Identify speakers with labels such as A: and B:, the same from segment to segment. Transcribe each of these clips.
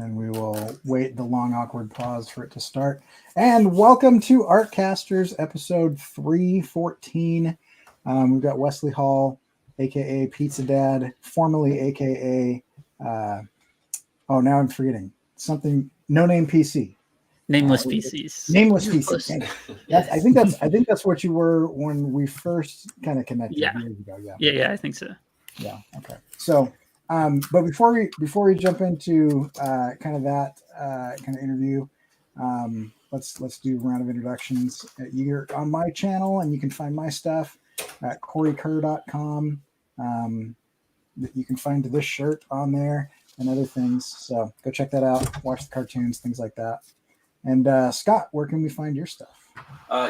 A: and then we will wait the long, awkward pause for it to start. And welcome to Artcasters, episode 314. We've got Wesley Hall, a.k.a. Pizza Dad, formerly a.k.a. Now I'm forgetting. Something, No Name PC.
B: Nameless PCs.
A: Nameless PC. I think that's what you were when we first kind of connected years ago.
B: Yeah, I think so.
A: Yeah. Okay. So, but before we jump into kind of that kind of interview, let's do a round of introductions. You're on my channel, and you can find my stuff at CoryKerr.com. You can find this shirt on there and other things. So go check that out. Watch the cartoons, things like that. And Scott, where can we find your stuff?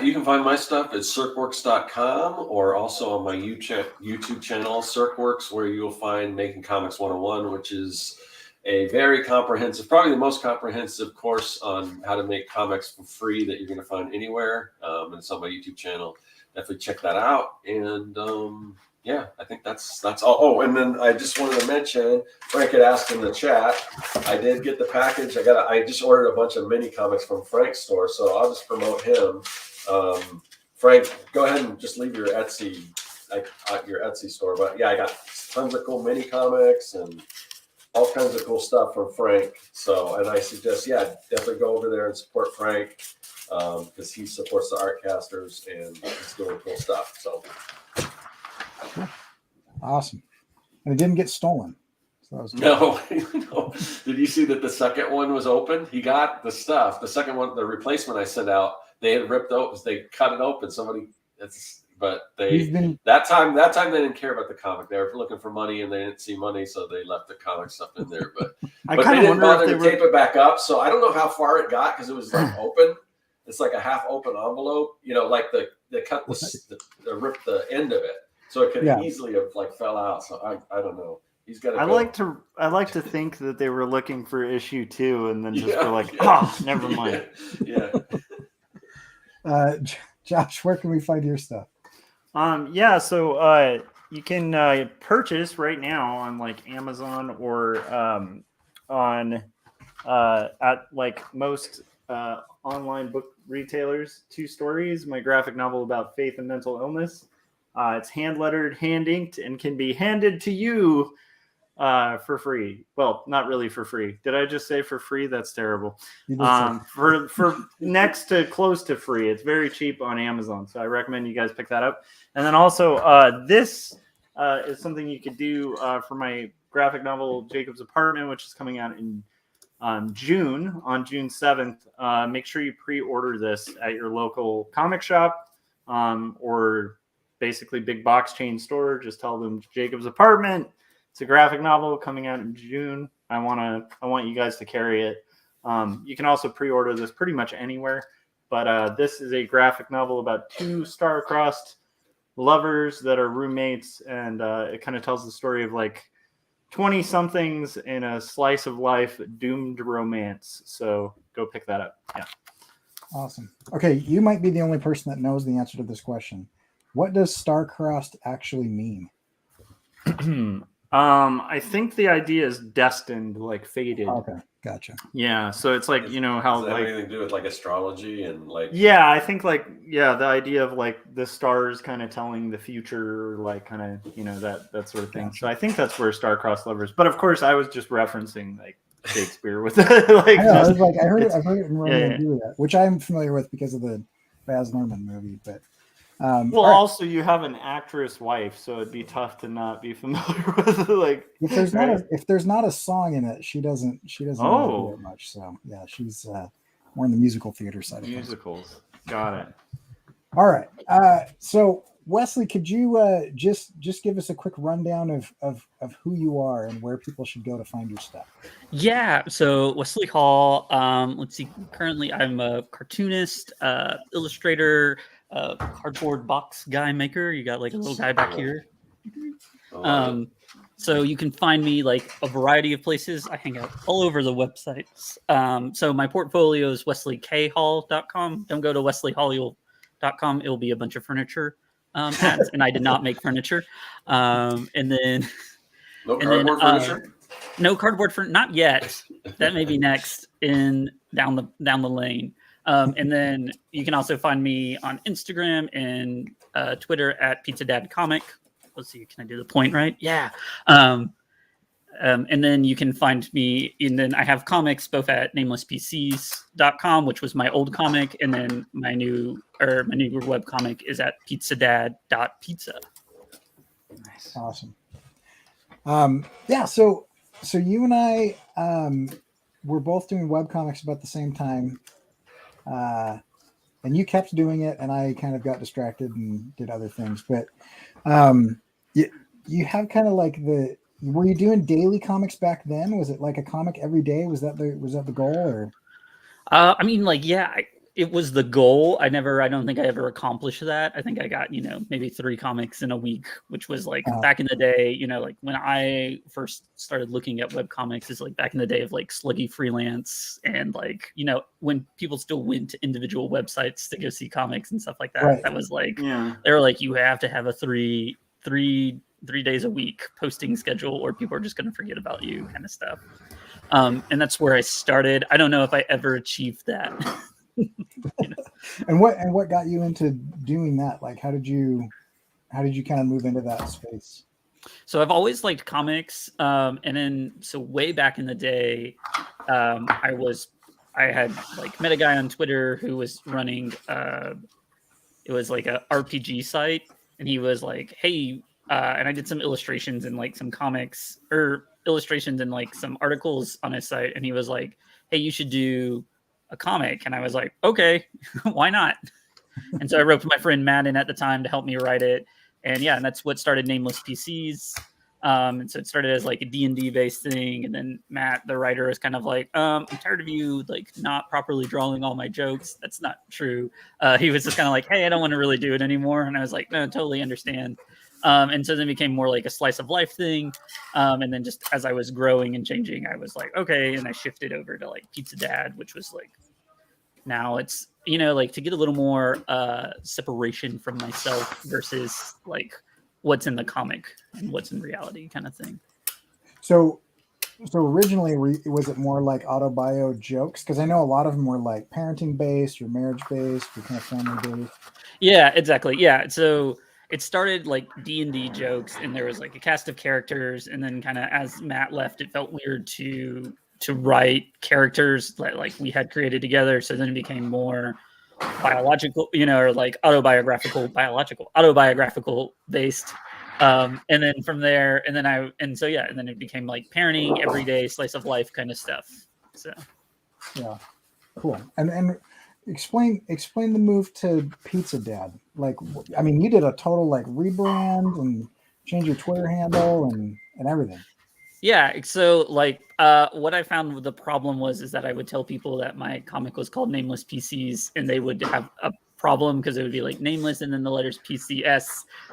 C: You can find my stuff at Serkworks.com or also on my YouTube channel, Serkworks, where you'll find Making Comics 101, which is a very comprehensive, probably the most comprehensive course on how to make comics for free that you're going to find anywhere. And it's on my YouTube channel. Definitely check that out. And yeah, I think that's all. Oh, and then I just wanted to mention, Frank had asked in the chat, I did get the package. I just ordered a bunch of mini comics from Frank's store, so I'll just promote him. Frank, go ahead and just leave your Etsy store. But yeah, I got tons of cool mini comics and all kinds of cool stuff from Frank. So, and I suggest, definitely go over there and support Frank because he supports the Artcasters and he's doing cool stuff. So.
A: Awesome. And it didn't get stolen. So that was good.
C: No. Did you see that the second one was open? He got the stuff. The second one, the replacement I sent out, they had ripped open. They cut it open. That time they didn't care about the comic. They were looking for money and they didn't see money, so they left the comic stuff in there. But they didn't bother to tape it back up. So I don't know how far it got because it was like open. It's like a half open envelope. Like they cut they ripped the end of it. So it could easily have fell out. So I don't know. He's got.
D: I like to think that they were looking for issue 2 and then just were like, never mind.
C: Yeah.
A: Josh, where can we find your stuff?
D: So you can purchase right now on Amazon or on at most online book retailers. 2 stories. My graphic novel about faith and mental illness. It's hand-lettered, hand-inked, and can be handed to you for free. Well, not really for free. Did I just say for free? That's terrible. For next to close to free. It's very cheap on Amazon, so I recommend you guys pick that up. And then also, this is something you could do for my graphic novel, Jacob's Apartment, which is coming out in June, on June 7th. Make sure you pre-order this at your local comic shop or basically big box chain store. Just tell them Jacob's Apartment. It's a graphic novel coming out in June. I want you guys to carry it. You can also pre-order this pretty much anywhere, but this is a graphic novel about 2 star-crossed lovers that are roommates, and it kind of tells the story of 20-somethings in a slice of life doomed romance. So go pick that up. Yeah.
A: Awesome. Okay, you might be the only person that knows the answer to this question. What does star-crossed actually mean?
D: I think the idea is destined, fated.
A: Okay, gotcha.
D: Yeah, so it's how
C: does that have anything to do with astrology and
D: Yeah, I think the idea of the stars kind of telling the future, that sort of thing.
A: Gotcha.
D: So I think that's where star-crossed lovers. But of course, I was just referencing Shakespeare with
A: I heard it in Romeo and Juliet, which I'm familiar with because of the Baz Luhrmann movie, but.
D: Also you have an actress wife, so it'd be tough to not be familiar with
A: if there's not a song in it, she doesn't know it much. So yeah, she's more in the musical theater side.
D: Musicals, got it.
A: All right. So Wesley, could you just give us a quick rundown of who you are and where people should go to find your stuff?
B: Yeah. So Wesley Hall. Let's see. Currently, I'm a cartoonist, illustrator. Cardboard box guy maker. You got a little guy back here. So you can find me a variety of places. I hang out all over the websites. So my portfolio is wesleykHall.com. Don't go to wesleyhall.com. It'll be a bunch of furniture ads, and I did not make furniture. And then
C: cardboard furniture.
B: No cardboard for not yet. That may be next in down the lane. And then you can also find me on Instagram and Twitter at Pizza Dad Comic. Let's see, can I do the point right? Yeah. And then you can find me, and then I have comics both at namelesspcs.com, which was my old comic, and then my new web comic is at pizzadad.pizza.
D: Nice.
A: Awesome. Yeah, so you and I we're both doing webcomics about the same time. And you kept doing it, and I kind of got distracted and did other things. But you have kind of like were you doing daily comics back then? Was it like a comic every day? Was that the goal? Or
B: I mean, like, yeah, it was the goal. I don't think I ever accomplished that. I think I got, maybe 3 comics in a week, which was like back in the day, like when I first started looking at web comics is like back in the day of like Sluggy Freelance and like, when people still went to individual websites to go see comics and stuff like that.
A: Right.
B: That was like,
D: Yeah.
B: they were like, you have to have a three days a week posting schedule or people are just going to forget about you kind of stuff. And that's where I started. I don't know if I ever achieved that.
A: And what got you into doing that? Like, how did you kind of move into that space?
B: So I've always liked comics. And then, so way back in the day, I had like met a guy on Twitter who was running, it was like a RPG site. And he was like, hey, and I did some illustrations and like some comics or illustrations and like some articles on his site. And he was like, hey, you should do a comic. And I was like, okay, why not? And so I wrote for my friend Madden at the time to help me write it. And yeah, and that's what started Nameless PCs. And so it started as like a D&D based thing. And then Matt, the writer, is kind of like, I'm tired of you like not properly drawing all my jokes. That's not true. He was just kind of like, hey, I don't want to really do it anymore. And I was like, no, totally understand. And so then it became more like a slice of life thing. And then just as I was growing and changing, I was like, okay. And I shifted over to like Pizza Dad, which was like, now it's, like to get a little more separation from myself versus like what's in the comic and what's in reality kind of thing.
A: So originally, was it more like autobio jokes? Because I know a lot of them were like parenting based or marriage based or kind of family based.
B: Yeah, exactly. Yeah. So it started like D&D jokes and there was like a cast of characters. And then kind of as Matt left, it felt weird to write characters that like we had created together. So then it became more biological, or like autobiographical based. And then from there, and then and then it became like parenting, everyday slice of life kind of stuff. So
A: yeah, cool. And explain the move to Pizza Dad. Like, I mean, you did a total like rebrand and change your Twitter handle and everything.
B: Yeah, so like what I found the problem is that I would tell people that my comic was called Nameless PCs, and they would have a problem because it would be like nameless and then the letters PCS,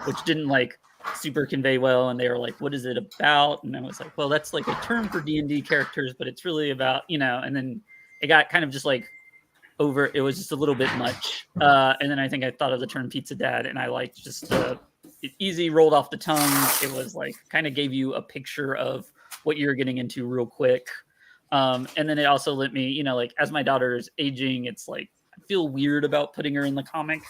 B: which didn't like super convey well. And they were like, "What is it about?" And I was like, "Well, that's like a term for D&D characters, but it's really about And then it got kind of just like over. It was just a little bit much. And then I think I thought of the term Pizza Dad, and I liked just it easy rolled off the tongue. It was like kind of gave you a picture of what you're getting into real quick. And then it also let me, like as my daughter is aging, it's like, I feel weird about putting her in the comic,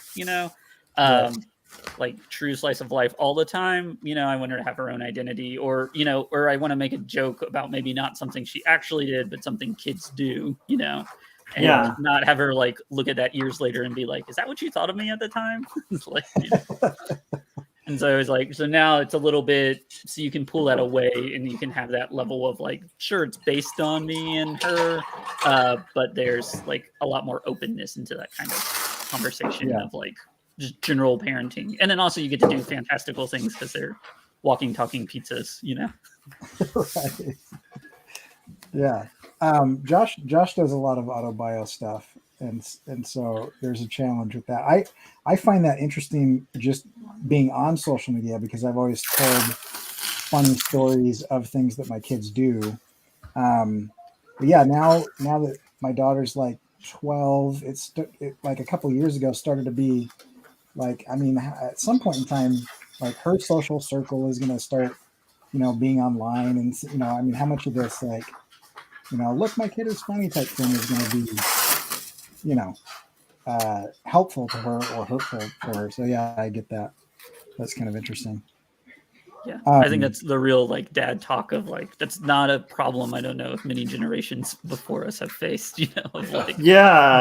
B: like true slice of life all the time. I want her to have her own identity or I want to make a joke about maybe not something she actually did, but something kids do, and not have her like look at that years later and be like, is that what you thought of me at the time? Like, And so it was like, so now it's a little bit, so you can pull that away and you can have that level of like, sure, it's based on me and her, but there's like a lot more openness into that kind of conversation of like just general parenting. And then also you get to do fantastical things because they're walking, talking pizzas,
A: Right. Yeah. Josh does a lot of autobio stuff. And so there's a challenge with that. I find that interesting just being on social media because I've always told funny stories of things that my kids do. But yeah, now that my daughter's like 12, it like a couple of years ago started to be like, I mean, at some point in time, like her social circle is going to start, being online and, I mean, how much of this, like, look, my kid is funny type thing is going to be, helpful to her or hurtful for her. So yeah, I get that. That's kind of interesting.
B: Yeah, I think that's the real like dad talk of like that's not a problem. I don't know if many generations before us have faced, of like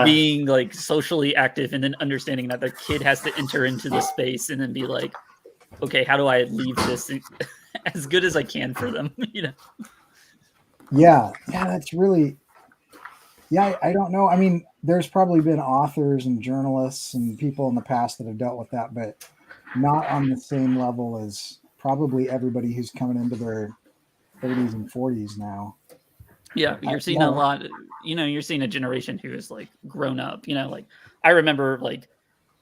B: being like socially active and then understanding that their kid has to enter into the space and then be like, okay, how do I leave this as good as I can for them?
A: Yeah, that's really. Yeah, I don't know. I mean, there's probably been authors and journalists and people in the past that have dealt with that, but not on the same level as probably everybody who's coming into their 30s and 40s now.
B: Yeah, you're seeing a lot, you're seeing a generation who is like grown up, like I remember like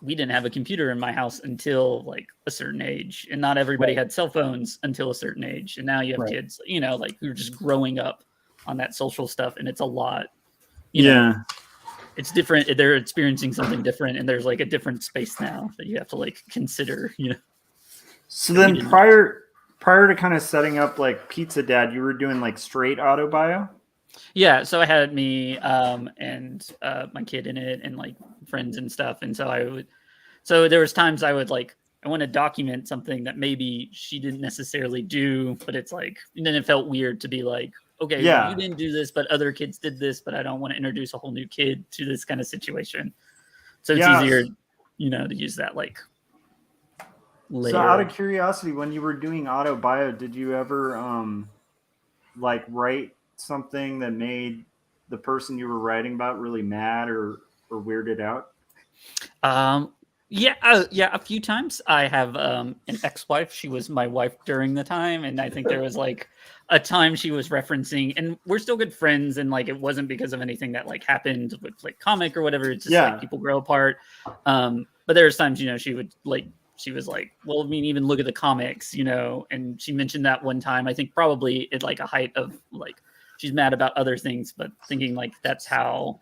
B: we didn't have a computer in my house until like a certain age, and not everybody had cell phones until a certain age. And now you have kids, like who are just growing up on that social stuff, and it's a lot. It's different. They're experiencing something different, and there's like a different space now that you have to like consider.
D: So then, prior to kind of setting up like Pizza Dad, you were doing like straight auto bio.
B: Yeah, so I had me and my kid in it, and like friends and stuff, and so there was times I would like I want to document something that maybe she didn't necessarily do, but it's like and then it felt weird to be like, okay, well, you didn't do this, but other kids did this, but I don't want to introduce a whole new kid to this kind of situation. So it's easier, to use that like later.
D: So out of curiosity, when you were doing auto bio, did you ever like write something that made the person you were writing about really mad or weirded out?
B: Yeah, a few times. I have an ex-wife. She was my wife during the time, and I think there was like a time she was referencing, and we're still good friends, and like it wasn't because of anything that like happened with like comic or whatever. It's just like people grow apart. But there's times she was like, well, I mean, even look at the comics, and she mentioned that one time. I think probably at like a height of like she's mad about other things, but thinking like that's how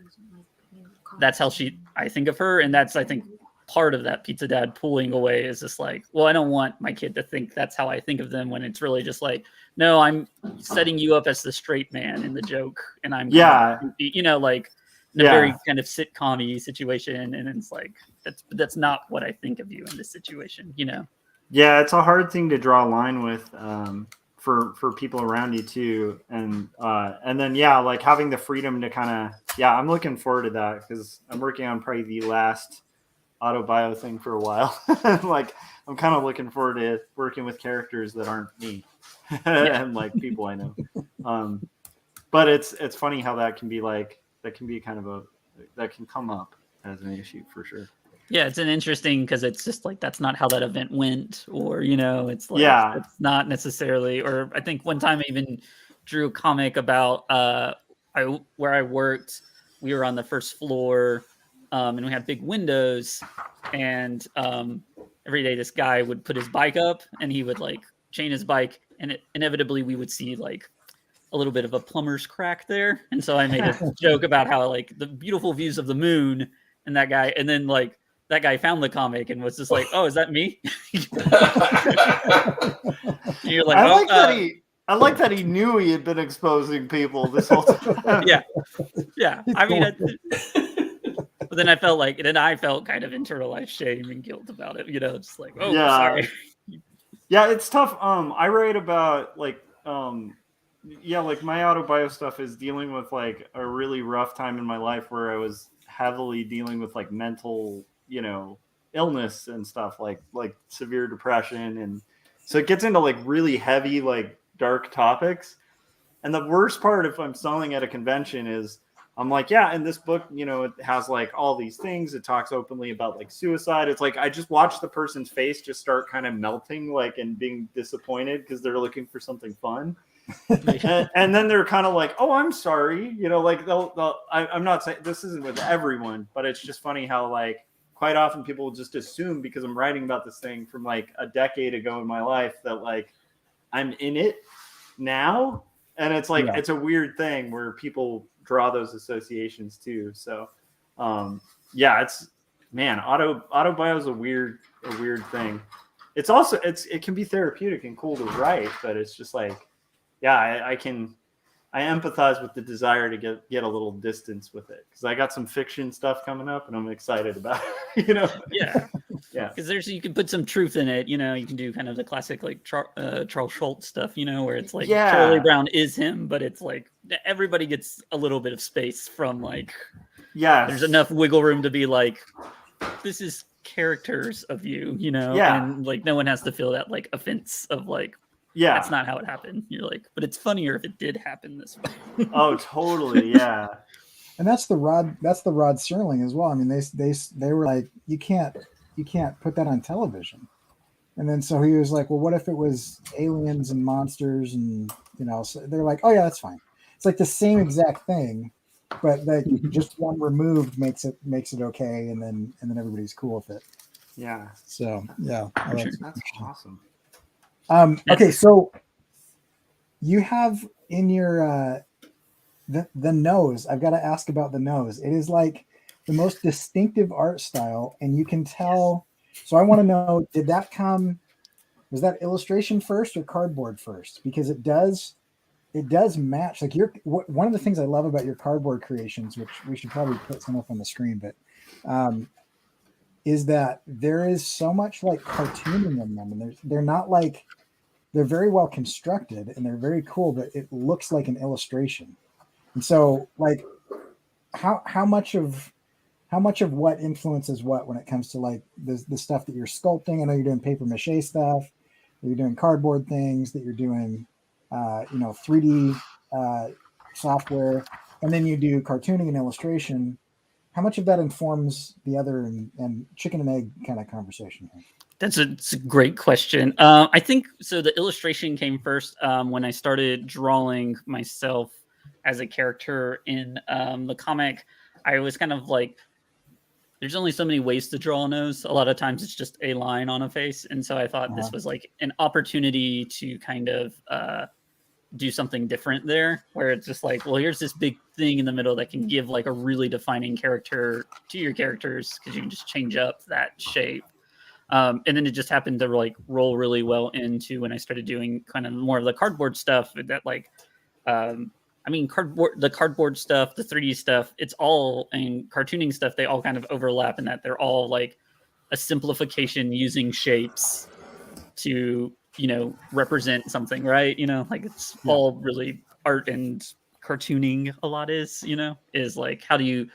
B: I think of her, and that's I think part of that Pizza Dad pulling away is just like, well, I don't want my kid to think that's how I think of them, when it's really just like, no, I'm setting you up as the straight man in the joke, and I'm like in a very kind of sitcom-y situation, and it's like that's not what I think of you in this situation,
D: Yeah, it's a hard thing to draw a line with for people around you too, and then like having the freedom to kind of I'm looking forward to that because I'm working on probably the last auto bio thing for a while. Like I'm kind of looking forward to working with characters that aren't me and like people I know. But it's funny how that can be kind of that can come up as an issue for sure.
B: Yeah, it's an interesting because it's just like that's not how that event went, or it's like it's not necessarily. Or I think one time I even drew a comic about where I worked. We were on the first floor, and we had big windows, and every day this guy would put his bike up, and he would like chain his bike, and inevitably we would see like a little bit of a plumber's crack there, and so I made a joke about how like the beautiful views of the moon, and that guy, and then like. That guy found the comic and was just like, "Oh, is that me?" You're like,
D: I like that he knew he had been exposing people this whole time.
B: yeah. I mean, but then I felt kind of internalized shame and guilt about it. Just like, oh, sorry.
D: Yeah, it's tough. I write about like my auto bio stuff is dealing with like a really rough time in my life where I was heavily dealing with like mental illness and stuff like severe depression, and so it gets into like really heavy like dark topics. And the worst part if I'm selling at a convention is I'm like, in this book it has like all these things, it talks openly about like suicide. It's like I just watch the person's face just start kind of melting like and being disappointed because they're looking for something fun. and then they're kind of like, oh, I'm sorry, like I'm not saying this isn't with everyone, but it's just funny how like quite often people will just assume because I'm writing about this thing from like a decade ago in my life that like I'm in it now. And it's like, it's a weird thing where people draw those associations too. So it's, man, auto bio is a weird thing. it's also it can be therapeutic and cool to write, but it's just like, yeah, I empathize with the desire to get a little distance with it, because I got some fiction stuff coming up and I'm excited about it,
B: Yeah.
D: Yeah.
B: Because you can put some truth in it, you can do kind of the classic like Charles Schultz stuff, where it's like Charlie Brown is him, but it's like everybody gets a little bit of space from like, there's enough wiggle room to be like, this is characters of you, and like no one has to feel that like offense of like, that's not how it happened. You're like, but it's funnier if it did happen this way.
D: Oh, totally, yeah.
A: And that's the Rod Serling as well. I mean, they were like, you can't put that on television. And then so he was like, well, what if it was aliens and monsters, and so they're like, oh yeah, that's fine. It's like the same exact thing, but like just one removed makes it okay, and then everybody's cool with it.
D: Yeah.
A: So yeah,
D: that's awesome.
A: Okay, so you have in your the nose. I've got to ask about the nose. It is like the most distinctive art style, and you can tell. So I want to know, was that illustration first or cardboard first? Because it does match. Like one of the things I love about your cardboard creations, which we should probably put some up on the screen, but is that there is so much like cartooning in them, and they're not like, they're very well constructed and they're very cool, but it looks like an illustration. And so like how much of what influences what when it comes to like the stuff that you're sculpting? I know you're doing paper mache stuff, that you're doing cardboard things, that you're doing 3D software, and then you do cartooning and illustration. How much of that informs the other and chicken and egg kind of conversation here?
B: That's a great question. I think so. The illustration came first when I started drawing myself as a character in the comic. I was kind of like, there's only so many ways to draw a nose. A lot of times it's just a line on a face. And so I thought this was like an opportunity to kind of do something different there, where it's just like, well, here's this big thing in the middle that can give like a really defining character to your characters, because you can just change up that shape. And then it just happened to like roll really well into when I started doing kind of more of the cardboard stuff that like, the cardboard stuff, the 3D stuff, it's all, and cartooning stuff, they all kind of overlap in that they're all like a simplification using shapes to, represent something, right? Like it's all really art and cartooning a lot is like, how do you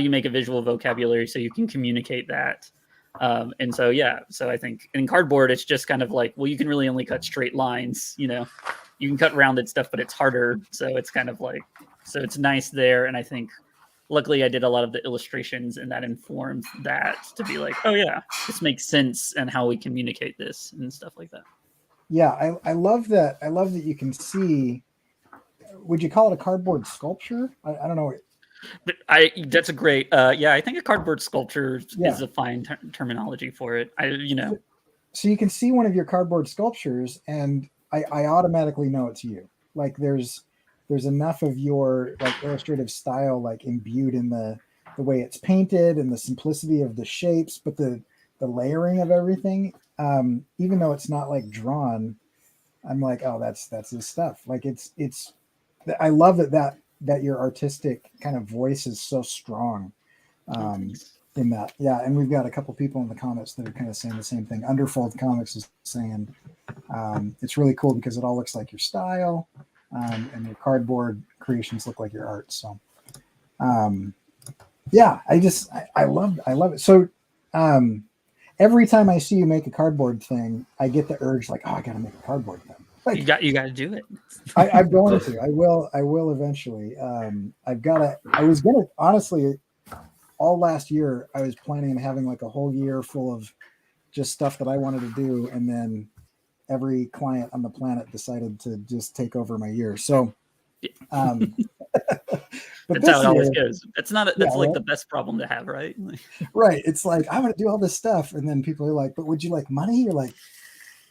B: make a visual vocabulary so you can communicate that? And so, so I think in cardboard, it's just kind of like, well, you can really only cut straight lines, you can cut rounded stuff, but it's harder. So it's kind of like, so it's nice there. And I think luckily I did a lot of the illustrations, and that informed that to be like, oh yeah, this makes sense, and how we communicate this and stuff like that.
A: Yeah. I love that. I love that you can see, would you call it a cardboard sculpture? I don't know.
B: That's a great, I think a cardboard sculpture is a fine terminology for it.
A: So you can see one of your cardboard sculptures, and I automatically know it's you. Like there's enough of your like illustrative style like imbued in the way it's painted and the simplicity of the shapes, but the layering of everything, even though it's not like drawn, I'm like, oh, that's his stuff. Like it's I love that your artistic kind of voice is so strong in that. Yeah. And we've got a couple people in the comments that are kind of saying the same thing. Underfold Comics is saying it's really cool because it all looks like your style, and your cardboard creations look like your art. So I love it. So every time I see you make a cardboard thing, I get the urge like, oh, I got to make a cardboard thing. Like,
B: you got to do it.
A: I'm going to. I will eventually. I was gonna honestly, all last year I was planning on having like a whole year full of just stuff that I wanted to do, and then every client on the planet decided to just take over my year. So, but
B: that's how it always goes. That's like the best problem to have, right?
A: Right. It's like, I want to do all this stuff, and then people are like, "But would you like money?" You're like,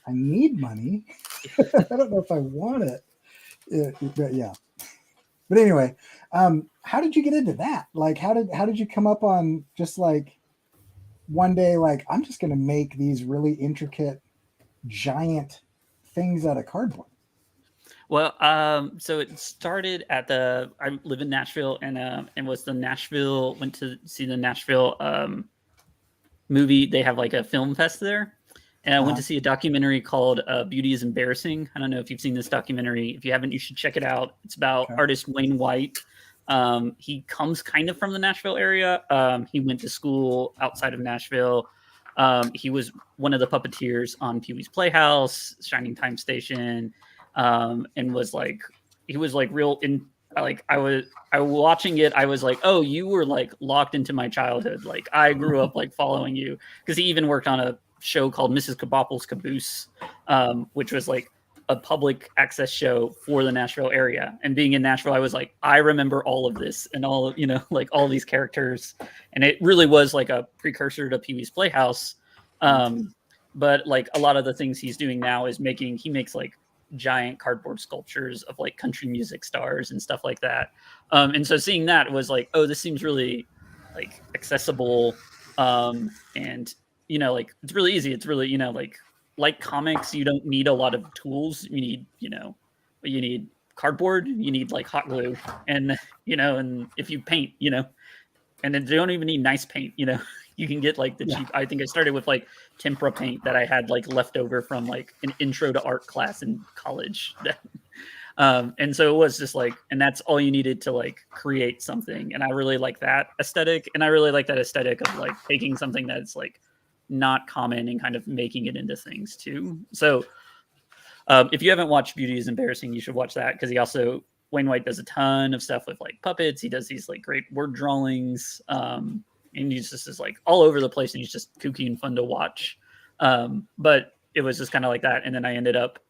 A: I need money. I don't know if I want it. But yeah. But anyway, how did you get into that? Like, how did you come up on just like one day, like, I'm just going to make these really intricate giant things out of cardboard?
B: Well, so it started at I live in Nashville, and was the Nashville, went to see the Nashville movie. They have like a film fest there. And I went to see a documentary called Beauty is Embarrassing. I don't know if you've seen this documentary. If you haven't, you should check it out. It's about artist Wayne White. He comes kind of from the Nashville area. He went to school outside of Nashville. He was one of the puppeteers on Pee-wee's Playhouse, Shining Time Station, and was like, he was like real in, like I was watching it. I was like, oh, you were like locked into my childhood. Like I grew up like following you, because he even worked on a show called Mrs. Kaboppel's Caboose, which was like a public access show for the Nashville area. And being in Nashville, I was like, I remember all of this and all, you know, like all these characters. And it really was like a precursor to Pee-wee's Playhouse. But like a lot of the things he's doing now is he makes like giant cardboard sculptures of like country music stars and stuff like that. And so seeing that was like, oh, this seems really like accessible. And you know, like it's really easy. It's really, you know, like comics, you don't need a lot of tools. You need, you need cardboard, you need like hot glue, and, you know, and if you paint, you know, and then you don't even need nice paint, you know, you can get like the cheap. I think I started with like tempera paint that I had like left over from like an intro to art class in college. And so it was just like, and that's all you needed to like create something. And I really like that aesthetic. And I really like that aesthetic of like taking something that's like not common and kind of making it into things too. So if you haven't watched Beauty is Embarrassing, you should watch that, because Wayne White does a ton of stuff with like puppets. He does these like great word drawings, and he's just is like all over the place, and he's just kooky and fun to watch. But it was just kind of like that, and then I ended up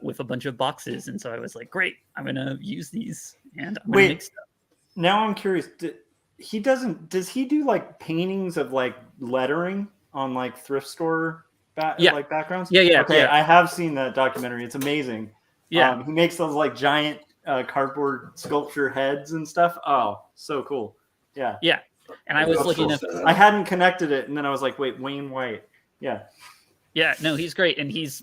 B: with a bunch of boxes, and so I was like, great, I'm gonna use these, and I'm gonna make stuff.
D: Now I'm curious. Does he do like paintings of like lettering on like thrift store like backgrounds?
B: Yeah.
D: Okay,
B: yeah.
D: I have seen that documentary. It's amazing.
B: Yeah.
D: He makes those like giant cardboard sculpture heads and stuff. Oh, so cool. Yeah.
B: Yeah. And I was looking at,
D: I hadn't connected it, and then I was like, wait, Wayne White. Yeah.
B: Yeah, no, he's great. And he's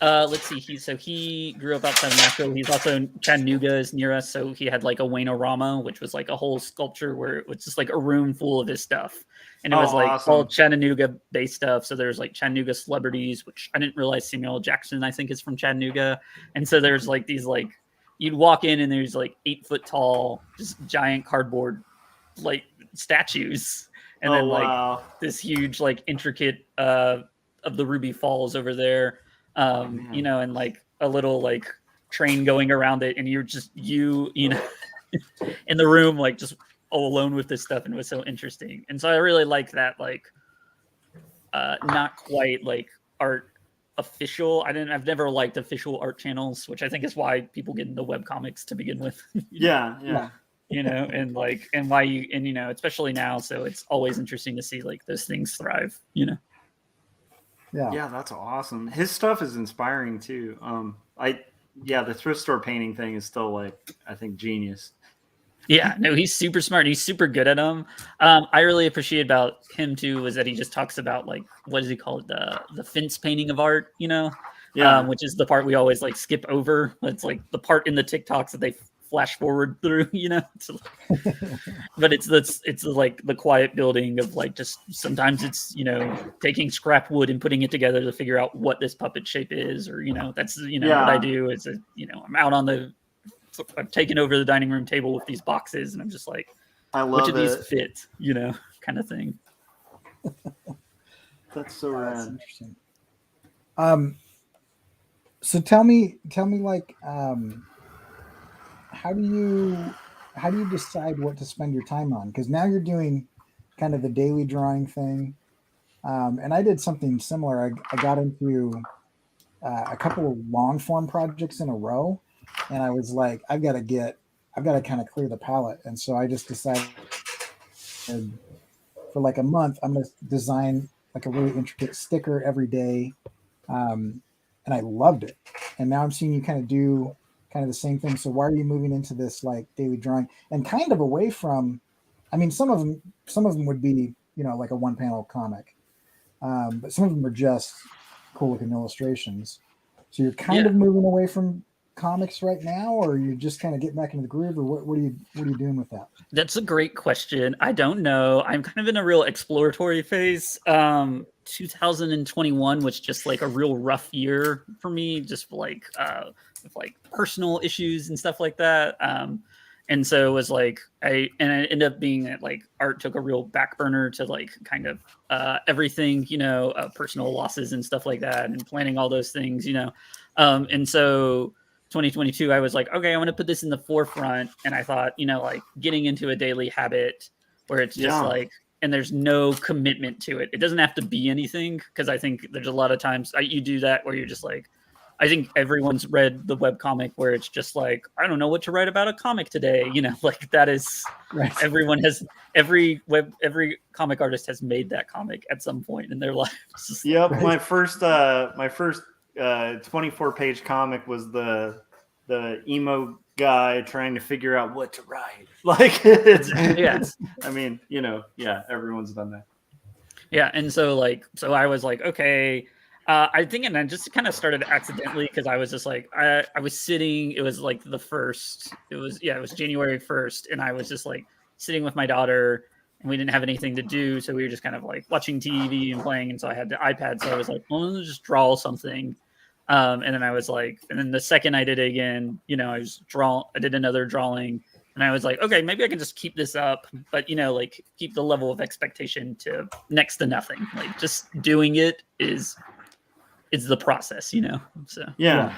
B: let's see, he grew up outside of Nashville. He's also, Chattanooga is near us, so he had like a Wayne-O-Rama, which was like a whole sculpture where it was just like a room full of his stuff. And it was like
D: awesome.
B: all Chattanooga-based stuff. So there's like Chattanooga celebrities, which I didn't realize Samuel L. Jackson, I think, is from Chattanooga. And so there's like these like, you'd walk in and there's like 8 foot tall, just giant cardboard like statues. And then like this huge like intricate of the Ruby Falls over there, you know, and like a little like train going around it, and you're just you know in the room like just all alone with this stuff, and it was so interesting. And so I really like that, like not quite like art official. I've never liked official art channels, which I think is why people get into webcomics to begin with.
D: Yeah.
B: You know, and like, and why you know, especially now. So it's always interesting to see like those things thrive, you know?
D: Yeah, that's awesome. His stuff is inspiring too. The thrift store painting thing is still like, I think, genius.
B: Yeah, no, he's super smart. He's super good at them. I really appreciate about him too is that he just talks about like, what does he call it? The fence painting of art, you know? Yeah. Which is the part we always like skip over. It's like the part in the TikToks that they flash forward through, you know? But it's like the quiet building of like, just sometimes it's, you know, taking scrap wood and putting it together to figure out what this puppet shape is, or, you know, that's, you know, what I do is, you know, I'm out on I've taken over the dining room table with these boxes, and I'm just like,
D: I love
B: which of these fit, you know, kind of thing.
D: That's so rad.
A: That's interesting. So tell me like, how do you decide what to spend your time on? Because now you're doing kind of the daily drawing thing, and I did something similar. I got into a couple of long form projects in a row, and I was like, I've got to kind of clear the palette, and so I just decided for like a month I'm going to design like a really intricate sticker every day, and I loved it. And now I'm seeing you kind of do kind of the same thing. So why are you moving into this like daily drawing and kind of away from, I mean, some of them would be, you know, like a one panel comic. But some of them are just cool looking illustrations. So you're kind of moving away from comics right now, or you're just kind of getting back into the groove, or what are you doing with that?
B: That's a great question. I don't know. I'm kind of in a real exploratory phase. 2021 was just like a real rough year for me, just like with like personal issues and stuff like that. And so it was like I ended up being that like art took a real back burner to like kind of everything, personal losses and stuff like that, and planning all those things, and so 2022, I was like, okay, I want to put this in the forefront. And I thought, like getting into a daily habit where it's just like, and there's no commitment to it. It doesn't have to be anything, because I think there's a lot of times you do that where you're just like, I think everyone's read the webcomic where it's just like, I don't know what to write about a comic today. Like that is
A: Right.
B: every comic artist has made that comic at some point in their lives.
D: Yep. Right. My first 24-page comic was the emo guy trying to figure out what to write. Like, I mean, everyone's done that.
B: Yeah. And so I was like, okay, I think, and I just kind of started accidentally, because I was just like, I was sitting, it was like it was January 1st. And I was just like sitting with my daughter, and we didn't have anything to do. So we were just kind of like watching TV and playing. And so I had the iPad. So I was like, well, let's just draw something. And then I was like, and then the second I did it again, I did another drawing, and I was like, okay, maybe I can just keep this up, but like keep the level of expectation to next to nothing. Like just doing it is the process, so.
D: Yeah.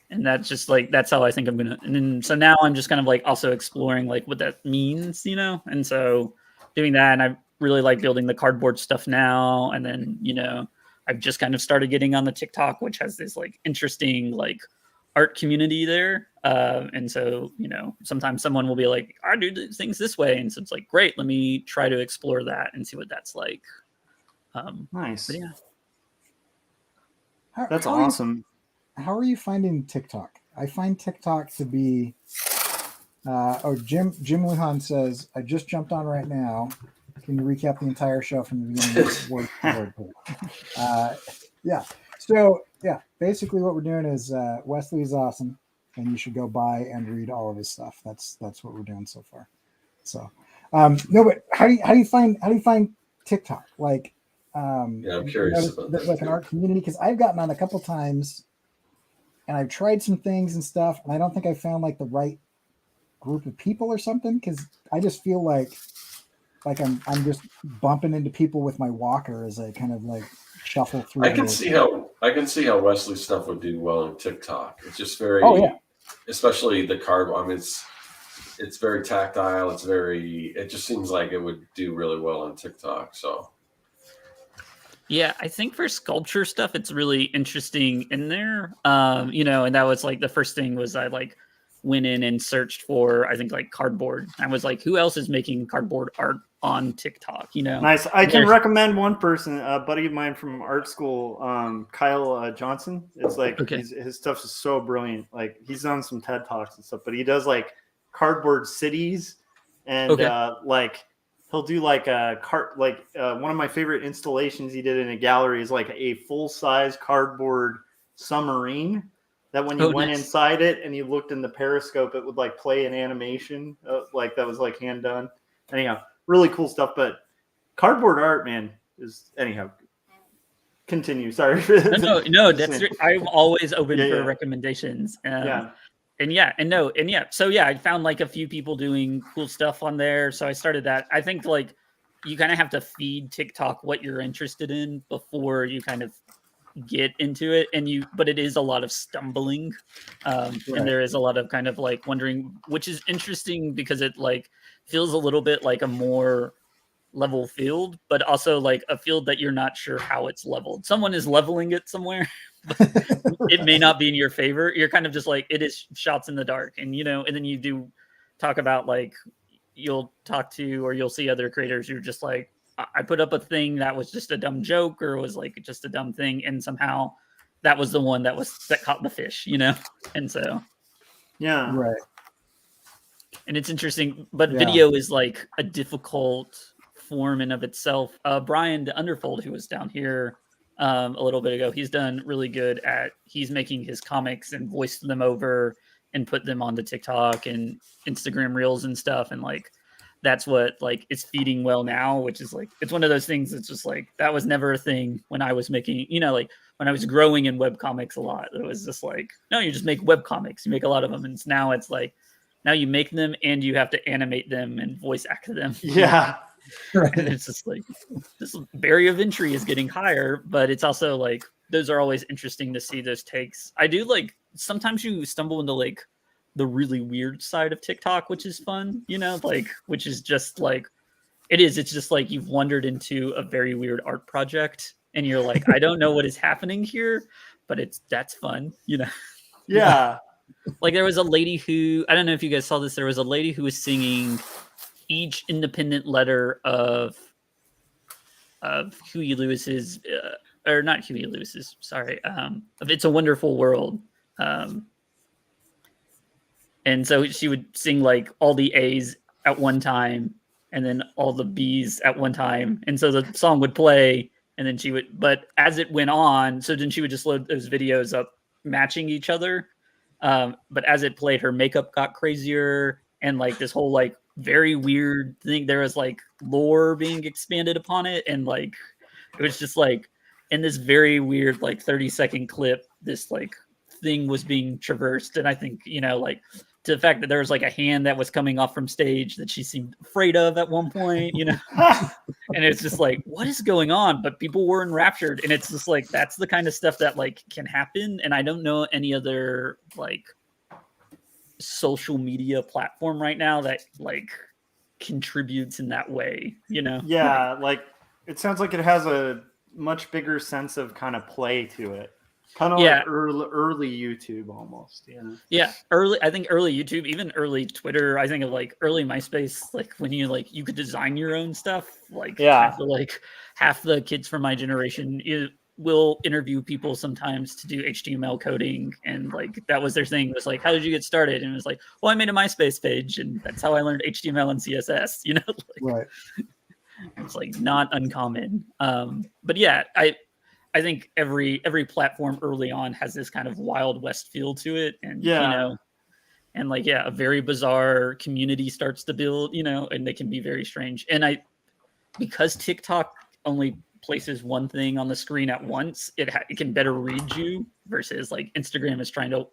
B: And that's just like, that's how I think I'm gonna, and then so now I'm just kind of like also exploring like what that means, and so doing that, and I really like building the cardboard stuff now. And then I've just kind of started getting on the TikTok, which has this like interesting like art community there, and so sometimes someone will be like, I do things this way, and so it's like, great, let me try to explore that and see what that's like.
D: Nice.
B: Yeah,
D: that's awesome.
A: How are you finding TikTok? I find TikTok to be. Jim Lujan says, I just jumped on right now. Can you recap the entire show from the beginning? Word for word? Yeah. So yeah, basically what we're doing is Wesley is awesome, and you should go buy and read all of his stuff. That's what we're doing so far. So no, but how do you find TikTok? Like
C: I'm curious about that.
A: Like an art community, because I've gotten on a couple times, and I've tried some things and stuff, and I don't think I found like the right group of people or something, because I just feel like I'm just bumping into people with my walker as I kind of like shuffle through.
C: I can see how Wesley's stuff would do well on TikTok. It's just very, especially the card. I mean, it's very tactile. It just seems like it would do really well on TikTok. So.
B: Yeah, I think for sculpture stuff, it's really interesting in there. And that was like the first thing was I like went in and searched for, I think, like cardboard. I was like, who else is making cardboard art on TikTok?
D: Nice. I can recommend one person, a buddy of mine from art school, Kyle Johnson. It's like his stuff is so brilliant. Like he's on some TED Talks and stuff, but he does like cardboard cities, and like he'll do like a one of my favorite installations he did in a gallery is like a full-size cardboard submarine that when you went inside it and you looked in the periscope, it would like play an animation like that was like hand done. Anyhow, really cool stuff. But cardboard art, man, is anyhow. Continue. Sorry.
B: No. That's I'm always open for recommendations. So I found like a few people doing cool stuff on there. So I started that. I think like you kind of have to feed TikTok what you're interested in before you kind of get into it, but it is a lot of stumbling, and there is a lot of kind of like wondering, which is interesting because it like feels a little bit like a more level field, but also like a field that you're not sure how it's leveled. Someone is leveling it somewhere. It may not be in your favor. You're kind of just like, it is shots in the dark, and and then you do talk about like you'll talk to or you'll see other creators who are just like, I put up a thing that was just a dumb joke or was like just a dumb thing, and somehow that was the one that caught the fish, and so
A: right.
B: And it's interesting, but video is like a difficult form in of itself. Brian the Underfold, who was down here a little bit ago. He's done really good at he's making his comics and voiced them over and put them onto TikTok and Instagram Reels and stuff, and like that's what like is feeding well now, which is like it's one of those things that's just like that was never a thing when I was making, like when I was growing in webcomics a lot. It was just like, no, you just make webcomics, you make a lot of them, and now it's like now you make them and you have to animate them and voice act them.
D: Yeah.
B: And it's just like this barrier of entry is getting higher, but it's also like those are always interesting to see those takes. I do like sometimes you stumble into like the really weird side of TikTok, which is fun, like which is just like it's just like you've wandered into a very weird art project and you're like, I don't know what is happening here, but that's fun,
D: Yeah.
B: Like there was a lady who, I don't know if you guys saw this, there was a lady who was singing each independent letter of Huey Lewis's or not Huey Lewis's, sorry, of It's a Wonderful World. And so she would sing like all the A's at one time and then all the B's at one time. And so the song would play and then but as it went on, so then she would just load those videos up matching each other. But as it played, her makeup got crazier and like this whole like very weird thing. There was like lore being expanded upon it. And like, it was just like in this very weird, like 30-second clip, this like thing was being traversed. And I think, like to the fact that there was like a hand that was coming off from stage that she seemed afraid of at one point, and it's just like, what is going on? But people were enraptured. And it's just like, that's the kind of stuff that like can happen. And I don't know any other like social media platform right now that like contributes in that way,
D: Yeah, like it sounds like it has a much bigger sense of kind of play to it. Kind of like early YouTube almost. Yeah.
B: I think early YouTube, even early Twitter, I think of like early MySpace, like when you could design your own stuff. Like half the kids from my generation will interview people sometimes to do HTML coding, and like that was their thing. It was like, how did you get started? And it was like, well, I made a MySpace page and that's how I learned HTML and CSS,
A: Right.
B: It's like not uncommon. But yeah, I think every platform early on has this kind of Wild West feel to it. And, and like, a very bizarre community starts to build, and they can be very strange. And because TikTok only places one thing on the screen at once, it can better read you versus like Instagram is trying to,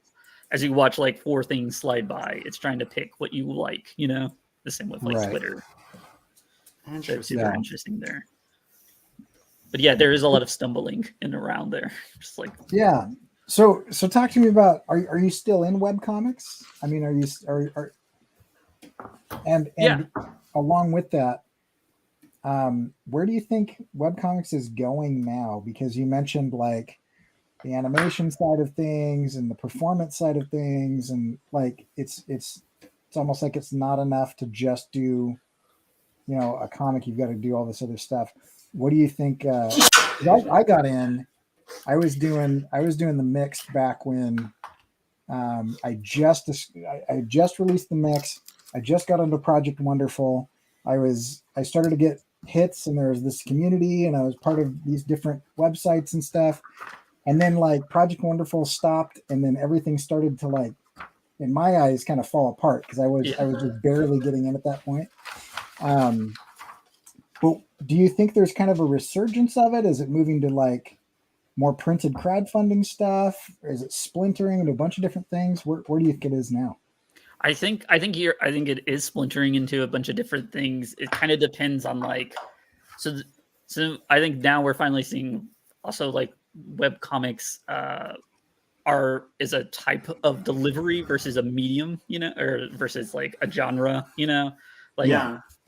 B: as you watch like 4 things slide by, it's trying to pick what you like, the same with like Twitter. So it's super interesting there. But yeah, there is a lot of stumbling in around there. Just like
A: So talk to me about are you still in webcomics? I mean, and along with that, where do you think webcomics is going now? Because you mentioned like the animation side of things and the performance side of things, and like it's almost like it's not enough to just do a comic. You've got to do all this other stuff. What do you think? I got in. I was doing the mix back when I just released the mix. I just got into Project Wonderful. I started to get hits, and there was this community, and I was part of these different websites and stuff. And then like Project Wonderful stopped, and then everything started to like, in my eyes, kind of fall apart because I was just barely getting in at that point. But do you think there's kind of a resurgence of it? Is it moving to like more printed crowdfunding stuff? Or is it splintering into a bunch of different things? Where do you think it is now?
B: I think it is splintering into a bunch of different things. It kind of depends on like, so I think now we're finally seeing also like web comics is a type of delivery versus a medium, or versus like a genre,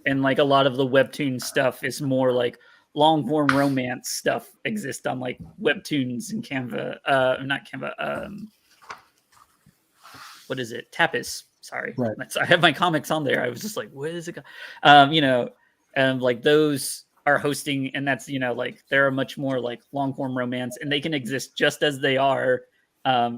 B: and like a lot of the webtoon stuff is more like long form romance stuff exists on like webtoons and Canva, not Canva, what is it? Tapas. Sorry.
A: Right.
B: I have my comics on there. I was just like, what is it? Like those are hosting, and that's, like they're much more like long form romance, and they can exist just as they are,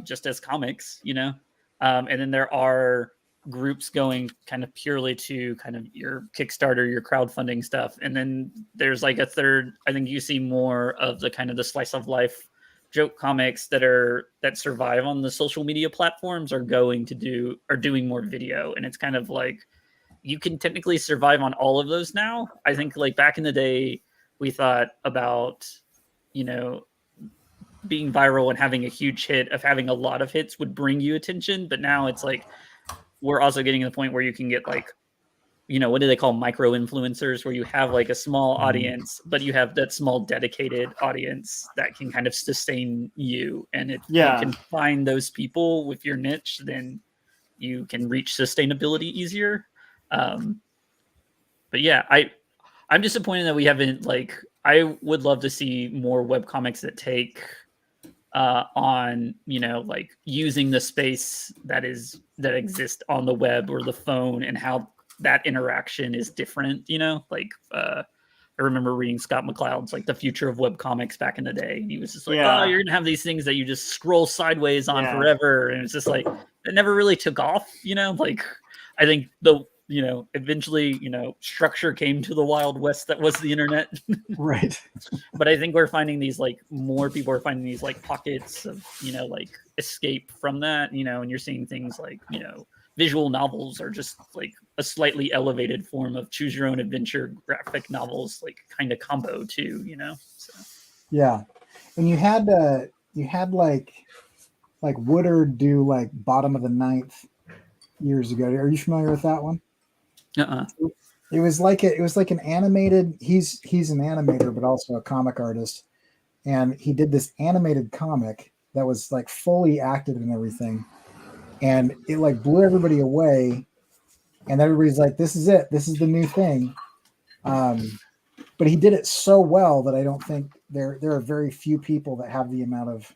B: just as comics, and then there are groups going kind of purely to kind of your Kickstarter, your crowdfunding stuff. And then there's like a third, I think you see more of the kind of the slice of life joke comics that survive on the social media platforms are doing more video. And it's kind of like, you can technically survive on all of those now. I think like back in the day, we thought about, being viral and having a huge hit, of having a lot of hits would bring you attention. But now it's like, we're also getting to the point where you can get like, what do they call micro influencers, where you have like a small audience, but you have that small dedicated audience that can kind of sustain you. And if you can find those people with your niche, then you can reach sustainability easier. But yeah, I'm disappointed that we haven't, like, I would love to see more webcomics that take on, like using the space that exists on the web or the phone, and how that interaction is different, like I remember reading Scott McCloud's like The Future of Webcomics back in the day, and he was just like, oh, you're gonna have these things that you just scroll sideways on forever, and it's just like, it never really took off, like I think eventually, structure came to the Wild West that was the internet.
A: Right.
B: But I think we're finding these, like, more people are finding these like pockets of, like escape from that, and you're seeing things like, visual novels are just like a slightly elevated form of choose your own adventure graphic novels, like kind of combo too, so.
A: Yeah. And you had like Woodard do like Bottom of the Ninth years ago. Are you familiar with that one? It was like an animated. He's an animator, but also a comic artist, and he did this animated comic that was like fully acted and everything, and it like blew everybody away, and everybody's like, "This is it. This is the new thing." But he did it so well that I don't think there are very few people that have the amount of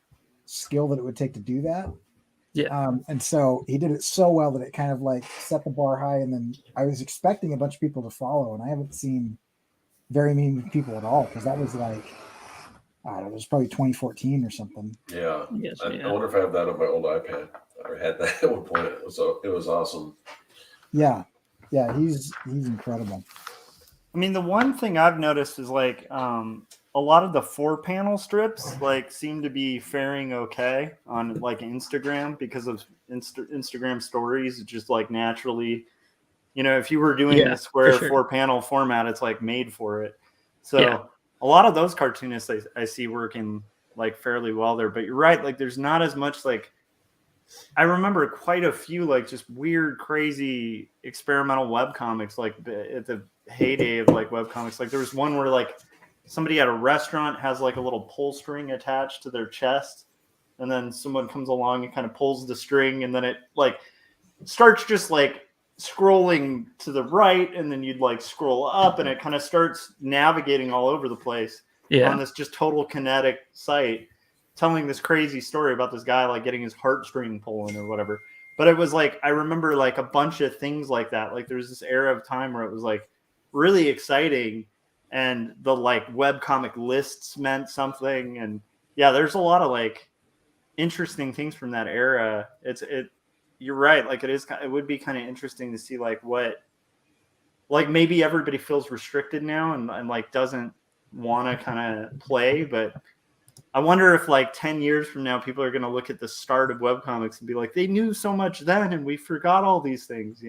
A: skill that it would take to do that.
B: Yeah.
A: And so he did it so well that it kind of like set the bar high. And then I was expecting a bunch of people to follow, and I haven't seen very many people at all, because that was like, I don't know, it was probably 2014 or something.
C: Yeah.
B: Yes,
C: I wonder if I have that on my old iPad. I had that at one point. It was awesome.
A: Yeah. Yeah. He's incredible.
D: I mean, the one thing I've noticed is like a lot of the 4-panel strips like seem to be faring okay on like Instagram because of Instagram stories. It just like naturally, if you were doing a square 4-panel format, it's like made for it. So a lot of those cartoonists I see working like fairly well there. But you're right, like there's not as much like, I remember quite a few like just weird, crazy experimental webcomics like at the heyday of like webcomics. Like there was one where like somebody at a restaurant has like a little pull string attached to their chest, and then someone comes along and kind of pulls the string, and then it like starts just like scrolling to the right, and then you'd like scroll up, and it kind of starts navigating all over the place on this just total kinetic site, telling this crazy story about this guy like getting his heartstring pulling or whatever. But it was like, I remember like a bunch of things like that. Like there was this era of time where it was like really exciting, and the like webcomic lists meant something. And yeah, there's a lot of like interesting things from that era. You're right. Like it would be kind of interesting to see like what, like maybe everybody feels restricted now and like doesn't want to kind of play, but I wonder if like 10 years from now, people are going to look at the start of webcomics and be like, they knew so much then and we forgot all these things,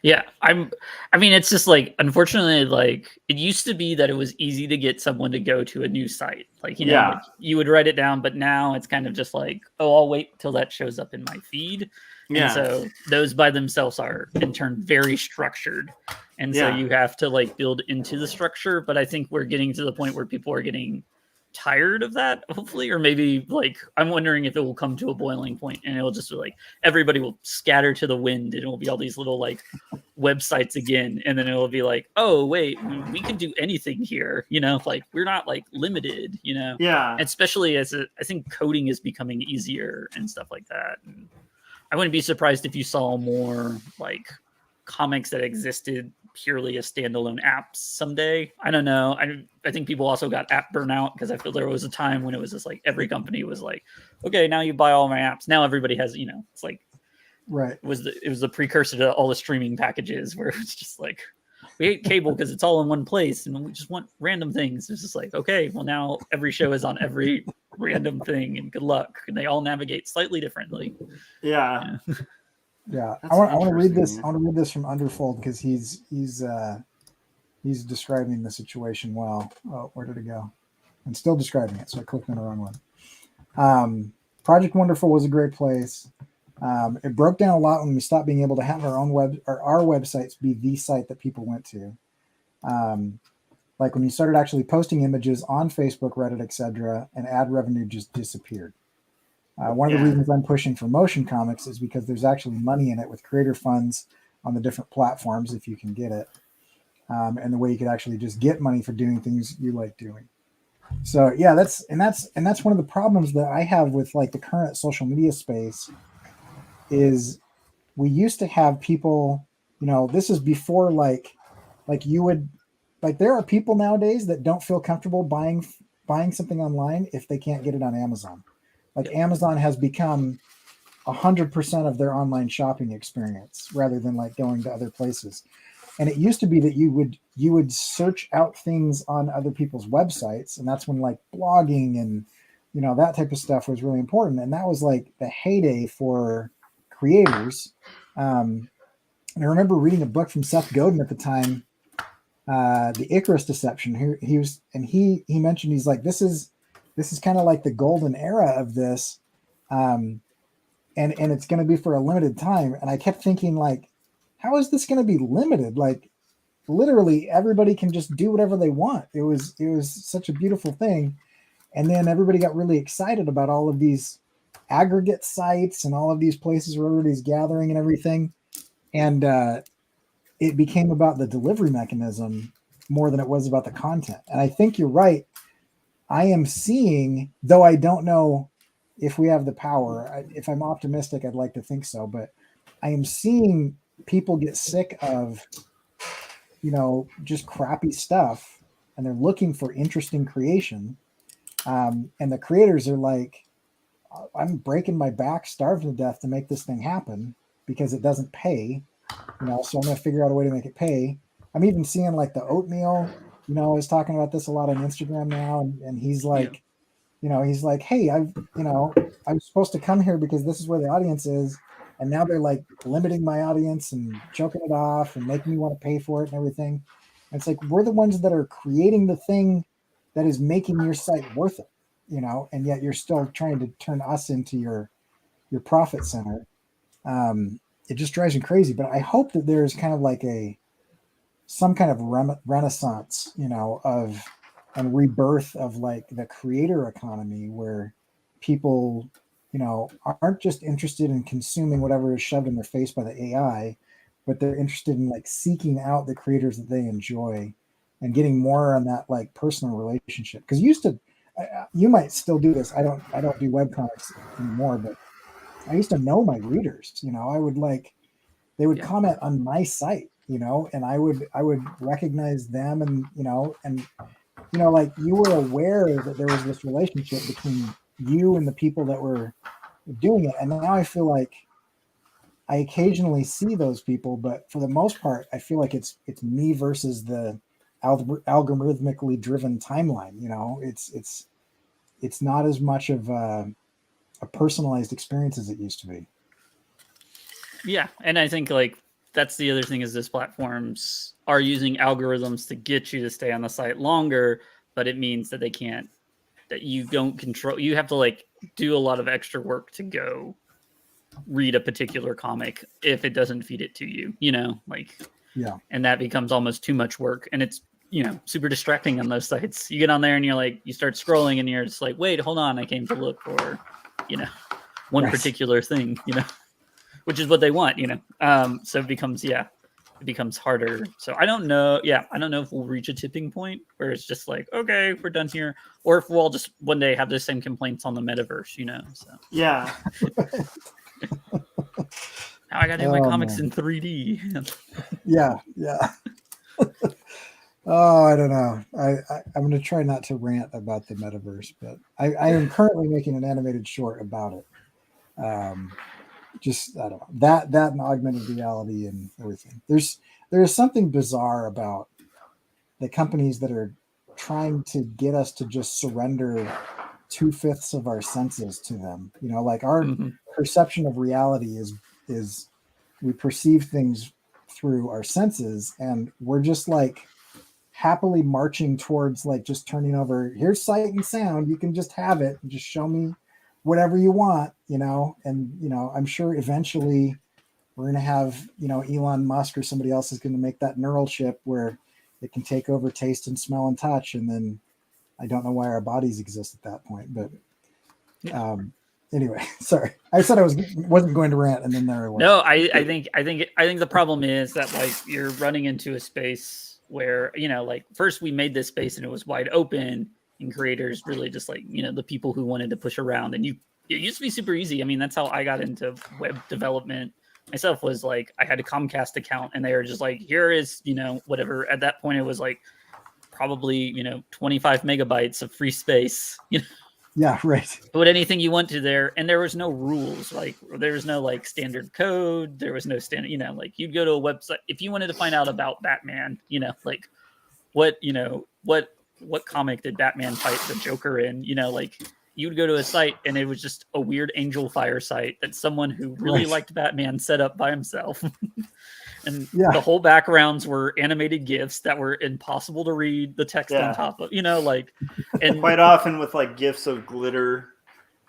B: Yeah, I mean, it's just like, unfortunately, like it used to be that it was easy to get someone to go to a new site. Like, like, you would write it down, but now it's kind of just like, oh, I'll wait till that shows up in my feed. And so those by themselves are in turn very structured. And so you have to like build into the structure. But I think we're getting to the point where people are getting tired of that, hopefully, or maybe like I'm wondering if it will come to a boiling point and it'll just be like everybody will scatter to the wind and it'll be all these little like websites again, and then it'll be like, oh wait, we can do anything here, like we're not like limited, especially as I think coding is becoming easier and stuff like that. And I wouldn't be surprised if you saw more like comics that existed purely as standalone apps someday. I don't know. I think people also got app burnout, because I feel there was a time when it was just like every company was like, okay, now you buy all my apps. Now everybody has, it's like
A: Right.
B: It was the precursor to all the streaming packages where it's just like, we hate cable because it's all in one place and we just want random things. It's just like, okay, well now every show is on every random thing and good luck. And they all navigate slightly differently.
D: Yeah.
A: Yeah.
D: That's
A: I want to read this.
D: interesting.
A: I want to read this from Underfold because he's describing the situation well. Oh, where did it go? I'm still describing it, so I clicked on the wrong one. Project Wonderful was a great place. It broke down a lot when we stopped being able to have our own our websites be the site that people went to. Like when you started actually posting images on Facebook, Reddit, etc., and ad revenue just disappeared. One of the reasons I'm pushing for motion comics is because there's actually money in it with creator funds on the different platforms if you can get it, and the way you could actually just get money for doing things you like doing. So yeah, that's one of the problems that I have with like the current social media space is we used to have people, this is before like you would, like there are people nowadays that don't feel comfortable buying something online if they can't get it on Amazon. Like Amazon has become 100% of their online shopping experience rather than like going to other places. And it used to be that you would search out things on other people's websites, and that's when like blogging and that type of stuff was really important. And that was like the heyday for creators. And I remember reading a book from Seth Godin at the time, The Icarus Deception. He mentioned, he's like, this is kind of like the golden era of this, and it's going to be for a limited time. And I kept thinking like, how is this going to be limited? Like literally everybody can just do whatever they want. It was such a beautiful thing. And then everybody got really excited about all of these aggregate sites and all of these places where everybody's gathering and everything. And it became about the delivery mechanism more than it was about the content. And I think you're right. I am seeing, though I don't know if we have the power, if I'm optimistic, I'd like to think so, but I am seeing people get sick of, just crappy stuff, and they're looking for interesting creation. And the creators are like, I'm breaking my back, starving to death to make this thing happen because it doesn't pay, so I'm going to figure out a way to make it pay. I'm even seeing like the Oatmeal, is talking about this a lot on Instagram now. And he's like, he's like, hey, I'm supposed to come here because this is where the audience is. And now they're like limiting my audience and choking it off and making me want to pay for it and everything. And it's like, we're the ones that are creating the thing that is making your site worth it, and yet you're still trying to turn us into your profit center. It just drives me crazy, but I hope that there's kind of like some kind of renaissance, of and rebirth of like the creator economy where people, aren't just interested in consuming whatever is shoved in their face by the AI, but they're interested in like seeking out the creators that they enjoy and getting more on that like personal relationship. Because you might still do this. I don't do webcomics anymore, but I used to know my readers. I would like, they would comment on my site, and I would recognize them, and like you were aware that there was this relationship between you and the people that were doing it. And now I feel like I occasionally see those people, but for the most part, I feel like it's me versus the algorithmically driven timeline. It's not as much of a personalized experience as it used to be.
B: Yeah, and I think like that's the other thing is this platforms are using algorithms to get you to stay on the site longer, but it means that you don't control. You have to like do a lot of extra work to go read a particular comic if it doesn't feed it to you, and that becomes almost too much work, and it's super distracting on those sites. You get on there and you're like, you start scrolling and you're just like, wait, hold on, I came to look for one particular thing, which is what they want, so it becomes harder. So I don't know if we'll reach a tipping point where it's just like, okay, we're done here, or if we'll all just one day have the same complaints on the metaverse, so
D: yeah.
B: now I gotta do my comics in 3D.
A: yeah Oh, I don't know. I'm going to try not to rant about the metaverse, but I am currently making an animated short about it. just I don't know that and augmented reality and everything. There's something bizarre about the companies that are trying to get us to just surrender 2/5 of our senses to them. You know, like our perception of reality is we perceive things through our senses, and we're just like happily marching towards like just turning over. Here's sight and sound. You can just have it and just show me whatever you want, you know. And you know, I'm sure eventually we're going to have, you know, Elon Musk or somebody else is going to make that neural chip where it can take over taste and smell and touch, and then I don't know why our bodies exist at that point. But anyway, sorry, I said I wasn't going to rant, and then there I was.
B: No, I think the problem is that like you're running into a space where, you know, like first we made this space and it was wide open, and creators really just like, you know, the people who wanted to push around, and it used to be super easy. I mean, that's how I got into web development myself, was like I had a Comcast account and they were just like, here is, you know, whatever. At that point it was like probably, you know, 25 megabytes of free space, you know.
A: Yeah, right.
B: Put anything you want to there, and there was no rules. Like there was no like standard code. There was no standard, you know, like you'd go to a website if you wanted to find out about Batman, you know, like what comic did Batman fight the Joker in, you know, like you would go to a site and it was just a weird Angel Fire site that someone who really liked Batman set up by himself. And the whole backgrounds were animated GIFs that were impossible to read the text on top of, you know, like, and
D: quite often with like GIFs of glitter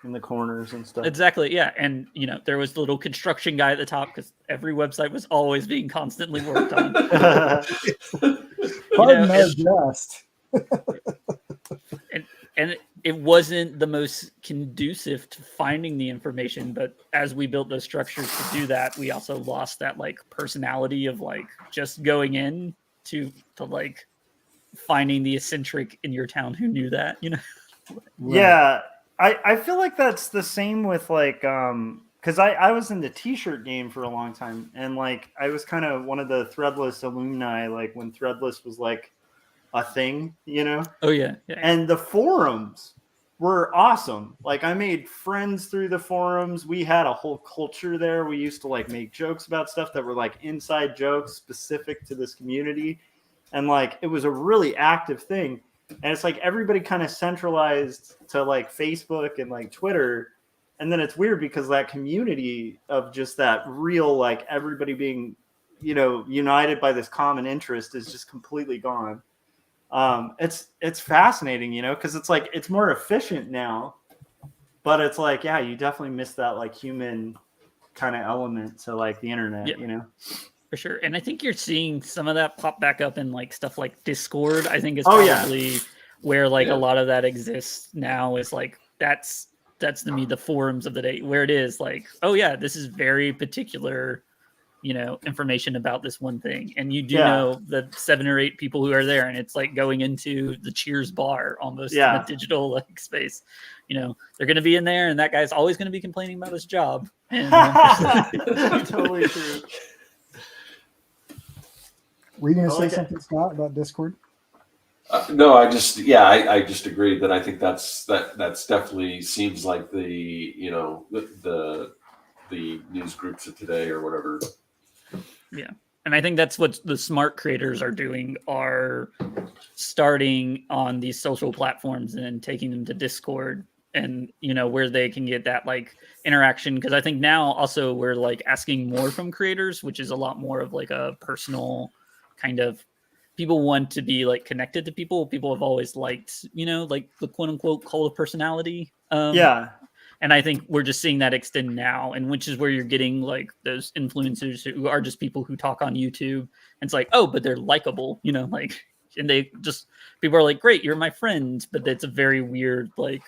D: in the corners and stuff.
B: Exactly. Yeah. And, you know, there was the little construction guy at the top because every website was always being constantly worked on.
A: Pardon my jest.
B: And it wasn't the most conducive to finding the information, but as we built those structures to do that, we also lost that like personality of like just going in to like finding the eccentric in your town who knew that, you know?
D: Yeah. I feel like that's the same with like, because I was in the t-shirt game for a long time, and like I was kind of one of the Threadless alumni, like when Threadless was like a thing, you know?
B: Oh yeah.
D: And the forums were awesome. Like I made friends through the forums. We had a whole culture there. We used to like make jokes about stuff that were like inside jokes specific to this community. And like, it was a really active thing. And it's like everybody kind of centralized to like Facebook and like Twitter. And then it's weird because that community of just that real, like everybody being, you know, united by this common interest is just completely gone. It's fascinating, you know, because it's like it's more efficient now, but it's like, yeah, you definitely miss that like human kind of element to like the internet, you know.
B: For sure. And I think you're seeing some of that pop back up in like stuff like Discord. I think is probably where like a lot of that exists now, is like that's to me the forums of the day, where it is like, oh yeah, this is very particular, you know, information about this one thing, and you do know the 7 or 8 people who are there, and it's like going into the Cheers bar almost in a digital like space. You know, they're going to be in there, and that guy's always going to be complaining about his job. And,
D: totally true.
A: Were you going to say something, Scott, about Discord?
C: No, I just agreed that I think that's definitely seems like the, you know, the news groups of today or whatever.
B: Yeah. And I think that's what the smart creators are doing, are starting on these social platforms and taking them to Discord, and, you know, where they can get that like interaction. Because I think now also we're like asking more from creators, which is a lot more of like a personal kind of, people want to be like connected to people. People have always liked, you know, like the quote unquote cult of personality. And I think we're just seeing that extend now, and which is where you're getting like those influencers who are just people who talk on YouTube. And it's like, oh, but they're likable, you know, like, and they just, people are like, great, you're my friend. But it's a very weird, like,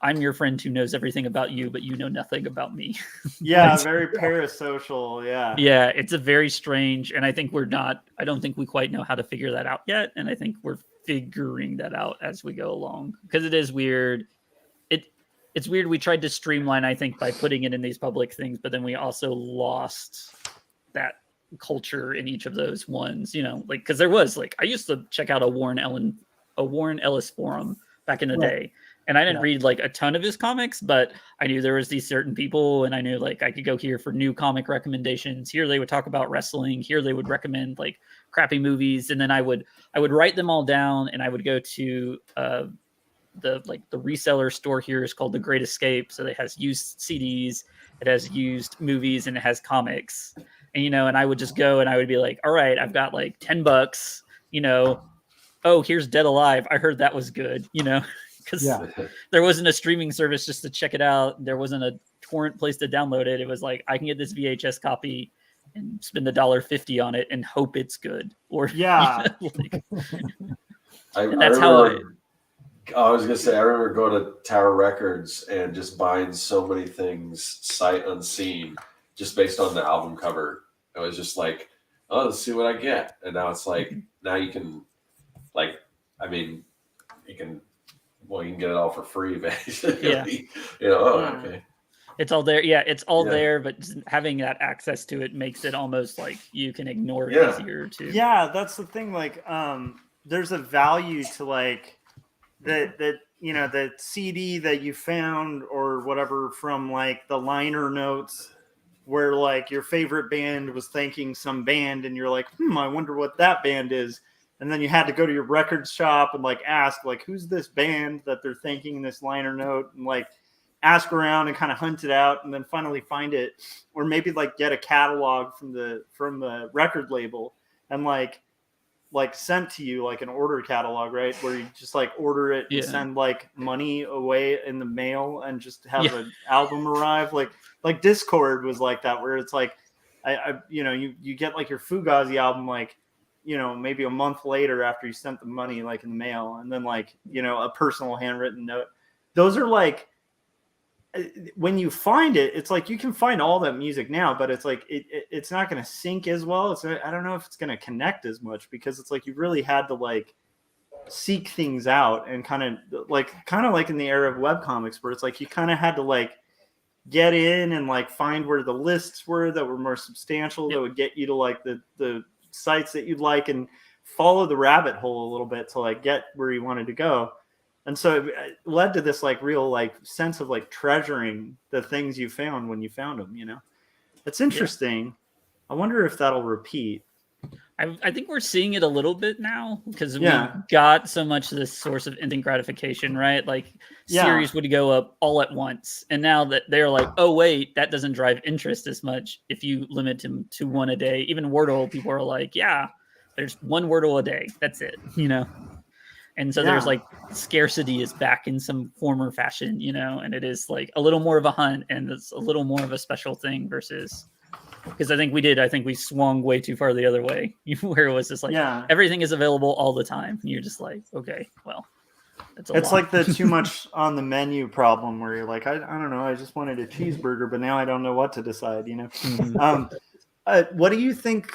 B: I'm your friend who knows everything about you, but you know nothing about me.
D: Yeah, very parasocial. Yeah.
B: Yeah, it's a very strange, and I think I don't think we quite know how to figure that out yet. And I think we're figuring that out as we go along, because it is weird. It's weird. We tried to streamline, I think, by putting it in these public things, but then we also lost that culture in each of those ones, you know, like, because there was like, I used to check out a Warren Ellis forum back in the day. And I didn't read like a ton of his comics, but I knew there was these certain people, and I knew like I could go here for new comic recommendations. Here they would talk about wrestling. Here they would recommend like crappy movies, and then I would write them all down, and I would go to the reseller store here is called The Great Escape. So it has used CDs, it has used movies, and it has comics. And and I would just go and I would be like, all right, I've got like $10. Oh, here's Dead Alive. I heard that was good. Because there wasn't a streaming service just to check it out. There wasn't a torrent place to download it. It was like, I can get this VHS copy and spend $1.50 on it and hope it's good. Or
D: yeah,
C: I was gonna say I remember going to Tower Records and just buying so many things sight unseen, just based on the album cover. It was just like, oh, let's see what I get. And now it's like, now you can, like, I mean, you can get it all for free, basically.
B: Yeah.
C: Okay.
B: It's all there. Yeah, it's all there, but just having that access to it makes it almost like you can ignore it easier too.
D: Yeah, that's the thing. Like, there's a value to like the CD that you found or whatever from like the liner notes where like your favorite band was thanking some band and you're like, I wonder what that band is. And then you had to go to your record shop and like ask like, who's this band that they're thanking in this liner note, and like ask around and kind of hunt it out and then finally find it, or maybe like get a catalog from the record label and like sent to you like an order catalog, right? Where you just like order it and send like money away in the mail and just have an album arrive. Like Discord was like that, where it's like, you get like your Fugazi album, like, maybe a month later after you sent the money, like in the mail, and then like, a personal handwritten note. Those are like, when you find it, it's like you can find all that music now, but it's like it's not going to sync as well. I don't know if it's going to connect as much, because it's like you really had to like seek things out and kind of like in the era of webcomics, where it's like you kind of had to like get in and like find where the lists were that were more substantial, that would get you to like the sites that you'd like, and follow the rabbit hole a little bit to like get where you wanted to go. And so it led to this like real like sense of like treasuring the things you found when you found them. It's interesting. Yeah. I wonder if that'll repeat.
B: I think we're seeing it a little bit now, because we got so much of this source of instant gratification, right? Like series would go up all at once, and now that they're like, oh wait, that doesn't drive interest as much if you limit them to one a day. Even Wordle, people are like, there's one Wordle a day, that's it, And so there's like scarcity is back in some form or fashion, and it is like a little more of a hunt, and it's a little more of a special thing versus, because I think we swung way too far the other way, where it was just like everything is available all the time. And you're just like, okay, well, it's
D: like the too much on the menu problem, where you're like, I don't know, I just wanted a cheeseburger, but now I don't know what to decide, What do you think?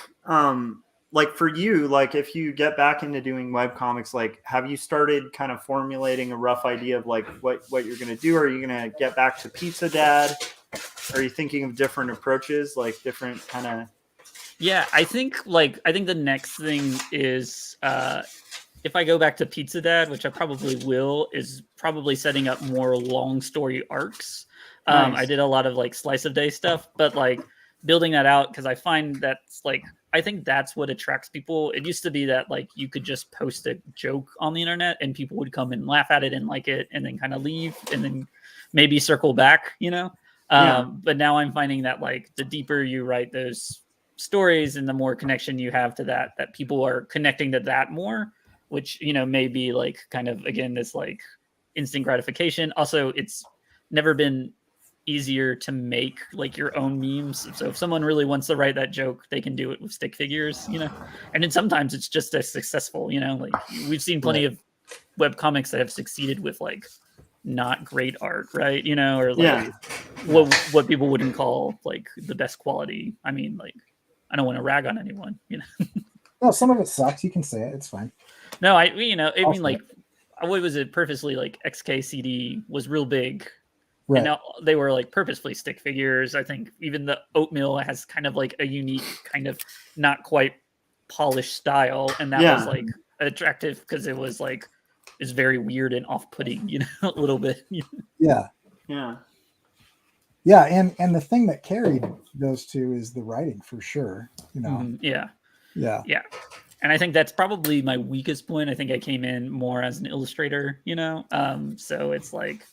D: Like for you, like if you get back into doing webcomics, like have you started kind of formulating a rough idea of like what you're going to do? Are you going to get back to Pizza Dad? Are you thinking of different approaches, like different kind of?
B: Yeah, I think the next thing is if I go back to Pizza Dad, which I probably will, is probably setting up more long story arcs. Nice. I did a lot of like slice of day stuff, but like building that out, because I find that's like, I think that's what attracts people. It used to be that like you could just post a joke on the internet and people would come and laugh at it and like it and then kind of leave and then maybe circle back, but now I'm finding that like the deeper you write those stories and the more connection you have to that people are connecting to that more, which, may be like kind of, again, this like instant gratification. Also, it's never been easier to make like your own memes. So if someone really wants to write that joke, they can do it with stick figures, and then sometimes it's just as successful, like we've seen plenty of web comics that have succeeded with like not great art, right? Or like what people wouldn't call like the best quality. I mean, like, I don't want to rag on anyone,
A: No, some of it sucks. You can say it. It's fine.
B: No, I mean, like, what was it? Purposely, like XKCD was real big. Right. And now they were like purposefully stick figures. I think even the oatmeal has kind of like a unique kind of not quite polished style. And that was like attractive because it was like is very weird and off-putting, you know, a little bit.
A: Yeah.
D: Yeah.
A: Yeah, and the thing that carried those two is the writing for sure. You know.
B: Mhm, yeah.
A: Yeah.
B: And I think that's probably my weakest point. I think I came in more as an illustrator, you know. So it's like,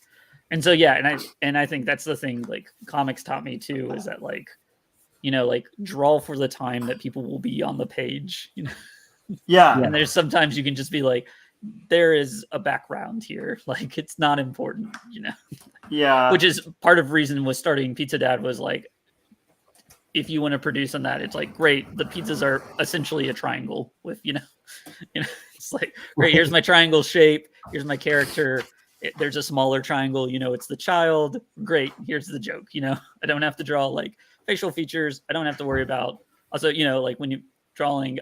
B: and so yeah, and I think that's the thing. Like comics taught me too is that like, you know, like draw for the time that people will be on the page, you know.
D: Yeah.
B: And there's sometimes you can just be like, there is a background here, like it's not important, you know.
D: Yeah.
B: Which is part of reason was starting Pizza Dad was like, if you want to produce on that, it's like great. The pizzas are essentially a triangle with, you know, it's like great. Here's my triangle shape. Here's my character. There's a smaller triangle. You know, it's the child. Great. Here's the joke. You know, I don't have to draw like facial features. I don't have to worry about also, you know, like when you drawing,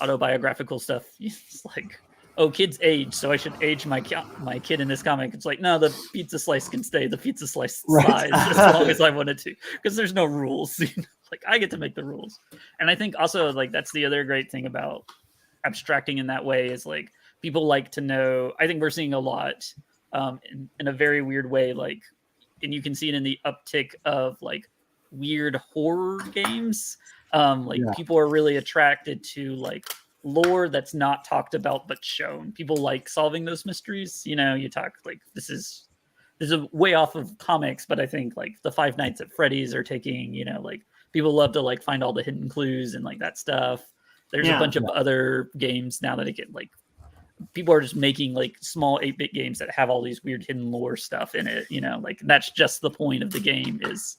B: autobiographical stuff. It's like, oh, kids age, so I should age my kid in this comic. It's like, no, the pizza slice can stay the pizza slice size as long as I wanted to, because there's no rules. You know? Like I get to make the rules. And I think also like that's the other great thing about abstracting in that way is like people like to know. I think we're seeing a lot in a very weird way, like, and you can see it in the uptick of like weird horror games. People are really attracted to like lore that's not talked about but shown. People like solving those mysteries. You know, you talk like this is a way off of comics, but I think like the Five Nights at Freddy's are taking, you know, like people love to like find all the hidden clues and like that stuff. There's a bunch of other games now that it get like people are just making like small 8-bit games that have all these weird hidden lore stuff in it, you know, like that's just the point of the game. Is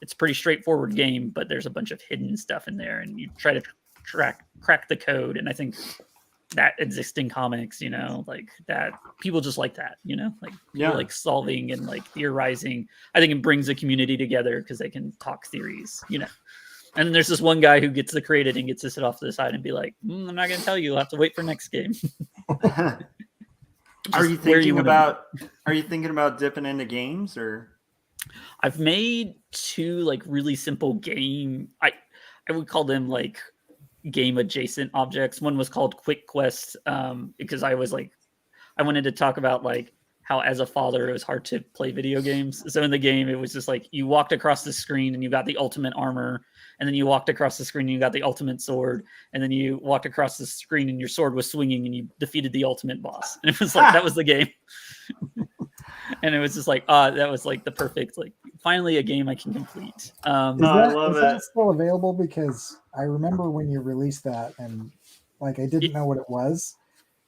B: it's a pretty straightforward game, but there's a bunch of hidden stuff in there and you try to crack the code. And I think that existing comics, you know, like that people just like that, you know, like people like solving and like theorizing. I think it brings a community together because they can talk theories, you know. And then there's this one guy who gets to create it and gets to sit off to the side and be like, I'm not going to tell you. You'll have to wait for next game.
D: Are you thinking about dipping into games or?
B: I've made 2 like really simple game. I would call them like game adjacent objects. One was called Quick Quest because I wanted to talk about like how as a father it was hard to play video games. So in the game it was just like you walked across the screen and you got the ultimate armor, and then you walked across the screen and you got the ultimate sword, and then you walked across the screen and your sword was swinging and you defeated the ultimate boss. And it was like that was the game. And it was just like that was like the perfect, like finally a game I can complete.
D: I love
A: is
D: it.
A: that still available? Because I remember when you released that and like I didn't know what it was,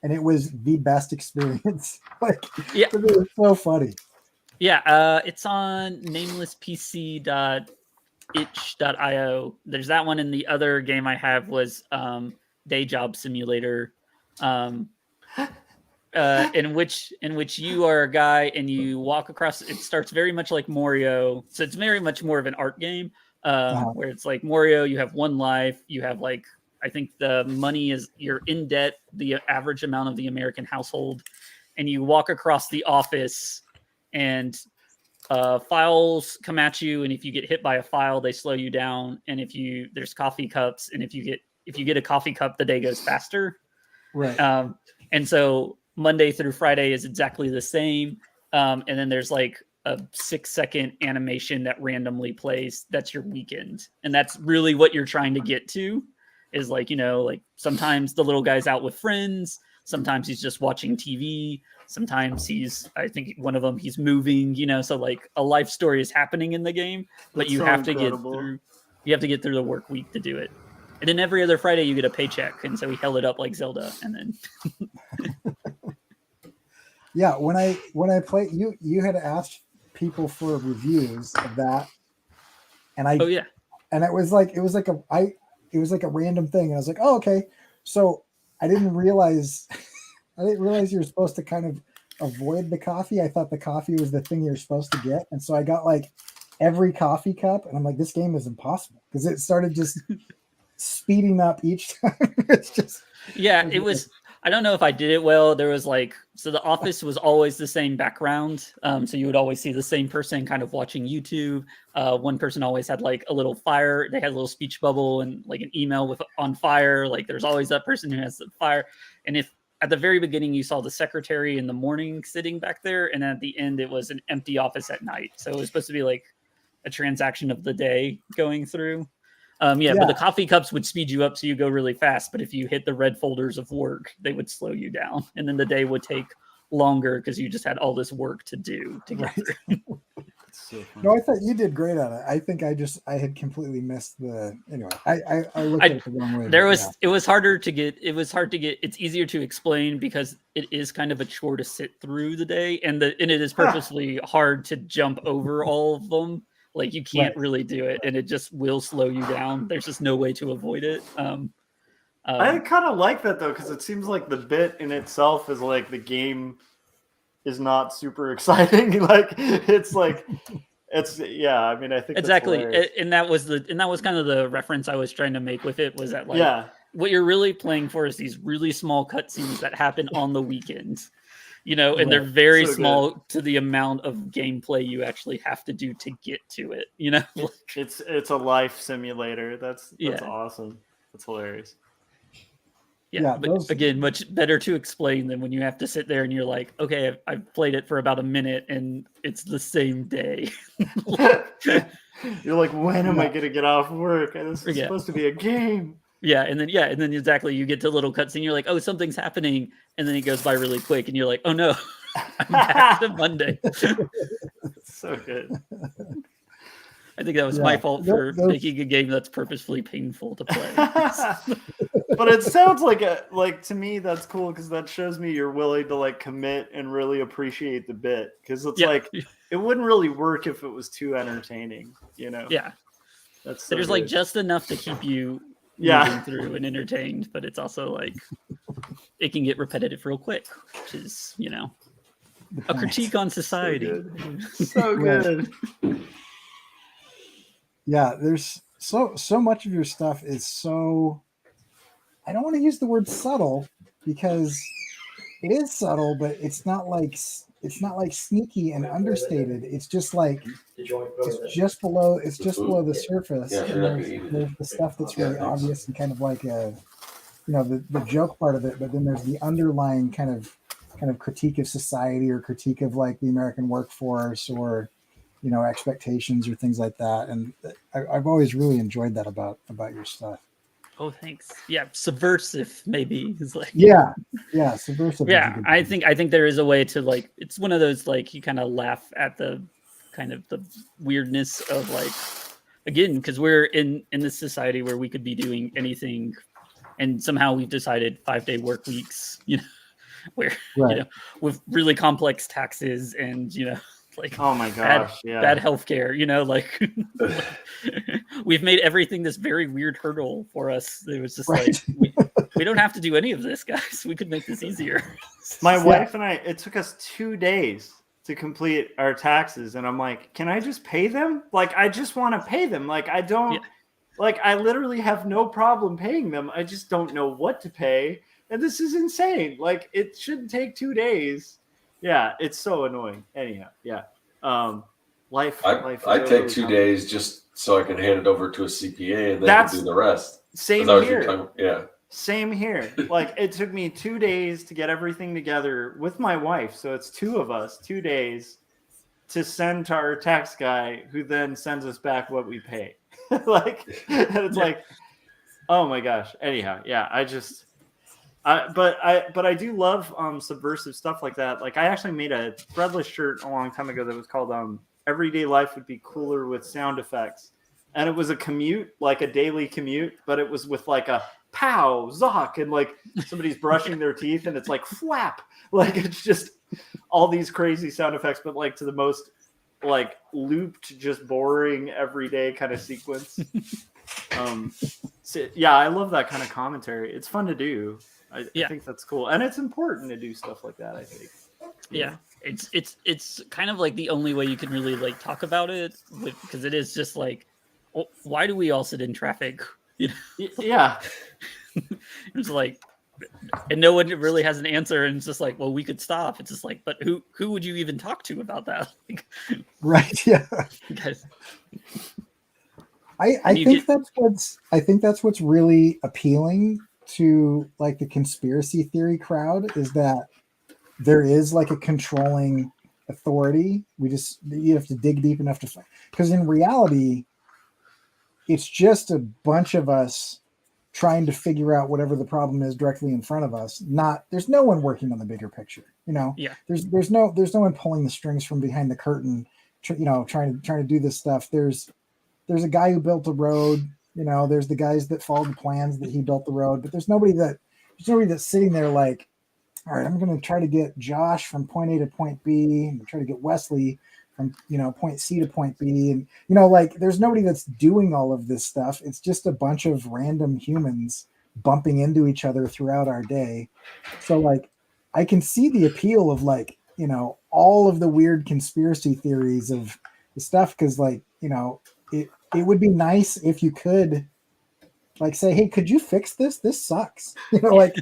A: and it was the best experience. Like it was so funny.
B: Yeah, it's on namelesspc.itch.io. There's that one, and the other game I have was Day Job Simulator. In which you are a guy and you walk across. It starts very much like Mario, so it's very much more of an art game where it's like Mario. You have 1 life. You have like I think the money is you're in debt, the average amount of the American household, and you walk across the office, and files come at you, and if you get hit by a file, they slow you down, and there's coffee cups, and if you get a coffee cup, the day goes faster.
A: Right.
B: And so Monday through Friday is exactly the same. And then there's like a 6-second animation that randomly plays. That's your weekend. And that's really what you're trying to get to is like, you know, like sometimes the little guy's out with friends. Sometimes he's just watching TV. Sometimes I think one of them, he's moving, you know, so like a life story is happening in the game, but
D: That's
B: you
D: so
B: have to
D: incredible.
B: get through the work week to do it. And then every other Friday you get a paycheck. And so we held it up like Zelda. And then
A: Yeah, when I played, you had asked people for reviews of that, and and it was like a random thing, and I was like, oh, okay. So I didn't realize you were supposed to kind of avoid the coffee. I thought the coffee was the thing you're supposed to get, and so I got like every coffee cup, and I'm like, this game is impossible because it started just speeding up each time. It's just
B: it was. I don't know if I did it well. There was like, so the office was always the same background. So you would always see the same person kind of watching YouTube. One person always had like a little fire. They had a little speech bubble and like an email on fire. Like there's always that person who has the fire. And if at the very beginning, you saw the secretary in the morning sitting back there, and then at the end, it was an empty office at night. So it was supposed to be like a transaction of the day going through. But the coffee cups would speed you up so you go really fast. But if you hit the red folders of work, they would slow you down, and then the day would take longer because you just had all this work to do to get through.
D: So
A: No, I thought you did great on it. I think I had completely missed the. Anyway, I looked at it the wrong way.
B: It was harder to get. It was hard to get. It's easier to explain because it is kind of a chore to sit through the day, and it is purposely hard to jump over all of them. Like you can't really do it, and it just will slow you down. There's just no way to avoid it.
D: I kind of like that though, because it seems like the bit in itself is like the game is not super exciting. Like it's like I mean, I think
B: exactly, and that was kind of the reference I was trying to make with it, was that like what you're really playing for is these really small cutscenes that happen on the weekends. And they're very small to the amount of gameplay you actually have to do to get to it.
D: It's a life simulator. That's awesome. That's hilarious.
B: But again, much better to explain than when you have to sit there and you're like, okay, I've played it for about a minute and it's the same day.
D: You're like, when am I going to get off work? This is supposed to be a game.
B: And then exactly, you get to a little cutscene, you're like, oh, something's happening, and then it goes by really quick, and you're like, oh no, I'm back to Monday.
D: So good.
B: I think that was my fault for making a game that's purposefully painful to play.
D: But it sounds like to me that's cool, because that shows me you're willing to like commit and really appreciate the bit, because it's like it wouldn't really work if it was too entertaining, That's so
B: there's
D: good.
B: like just enough to keep you moving through and entertained, but it's also like it can get repetitive real quick, which is a critique on society.
D: So good.
A: Yeah, there's so much of your stuff is so, I don't want to use the word subtle, because it is subtle, but it's not like sneaky and understated. It's just like it's just below the surface. And there's the stuff that's really obvious and kind of like the joke part of it, but then there's the underlying kind of critique of society, or critique of like the American workforce, or expectations or things like that. And I've always really enjoyed that about your stuff.
B: Oh, thanks. Yeah, subversive maybe is like
A: subversive.
B: Yeah, I think there is a way to like. It's one of those like you kind of laugh at the kind of the weirdness of like, again, because we're in this society where we could be doing anything, and somehow we've decided 5-day work weeks. Where with really complex taxes and like,
D: oh my gosh,
B: bad healthcare, like we've made everything this very weird hurdle for us. It was just like we don't have to do any of this, guys. We could make this easier.
D: My wife and I, it took us 2 days to complete our taxes, and I'm like, can I just pay them? Like, I just want to pay them. Like, I don't like, I literally have no problem paying them. I just don't know what to pay, and this is insane. Like, it shouldn't take 2 days. Yeah, it's so annoying. Anyhow, life.
C: I take 2 days just so I can hand it over to a CPA and they can do the rest.
D: Same here. Same here. Like, it took me 2 days to get everything together with my wife. So it's 2 of us, 2 days to send to our tax guy, who then sends us back what we pay. Like, and it's like, oh my gosh. Anyhow, but I do love subversive stuff like that. Like, I actually made a threadless shirt a long time ago that was called Everyday Life Would Be Cooler with Sound Effects. And it was a commute, like a daily commute, but it was with like a pow, zock, and like somebody's brushing their teeth, and it's like flap. Like, it's just all these crazy sound effects, but like to the most like looped, just boring everyday kind of sequence. I love that kind of commentary. It's fun to do. I think that's cool, and it's important to do stuff like that, I think.
B: Yeah, it's kind of like the only way you can really like talk about it, because it is just like, why do we all sit in traffic?
D: Yeah,
B: it's like, and no one really has an answer, and it's just like, well, we could stop. It's just like, but who would you even talk to about that? Like,
A: right? Yeah.
B: Guys.
A: I think that's what's really appealing to like the conspiracy theory crowd is that there is like a controlling authority. You have to dig deep enough to find, because in reality, it's just a bunch of us trying to figure out whatever the problem is directly in front of us. There's no one working on the bigger picture.
B: Yeah.
A: There's no one pulling the strings from behind the curtain, trying to do this stuff. There's a guy who built a road. There's the guys that followed the plans that he built the road, but there's nobody that's sitting there like, all right, I'm going to try to get Josh from point A to point B, and try to get Wesley from point C to point B, and like there's nobody that's doing all of this stuff. It's just a bunch of random humans bumping into each other throughout our day. So like I can see the appeal of like all of the weird conspiracy theories of the stuff, because like it would be nice if you could like say, hey, could you fix this sucks, like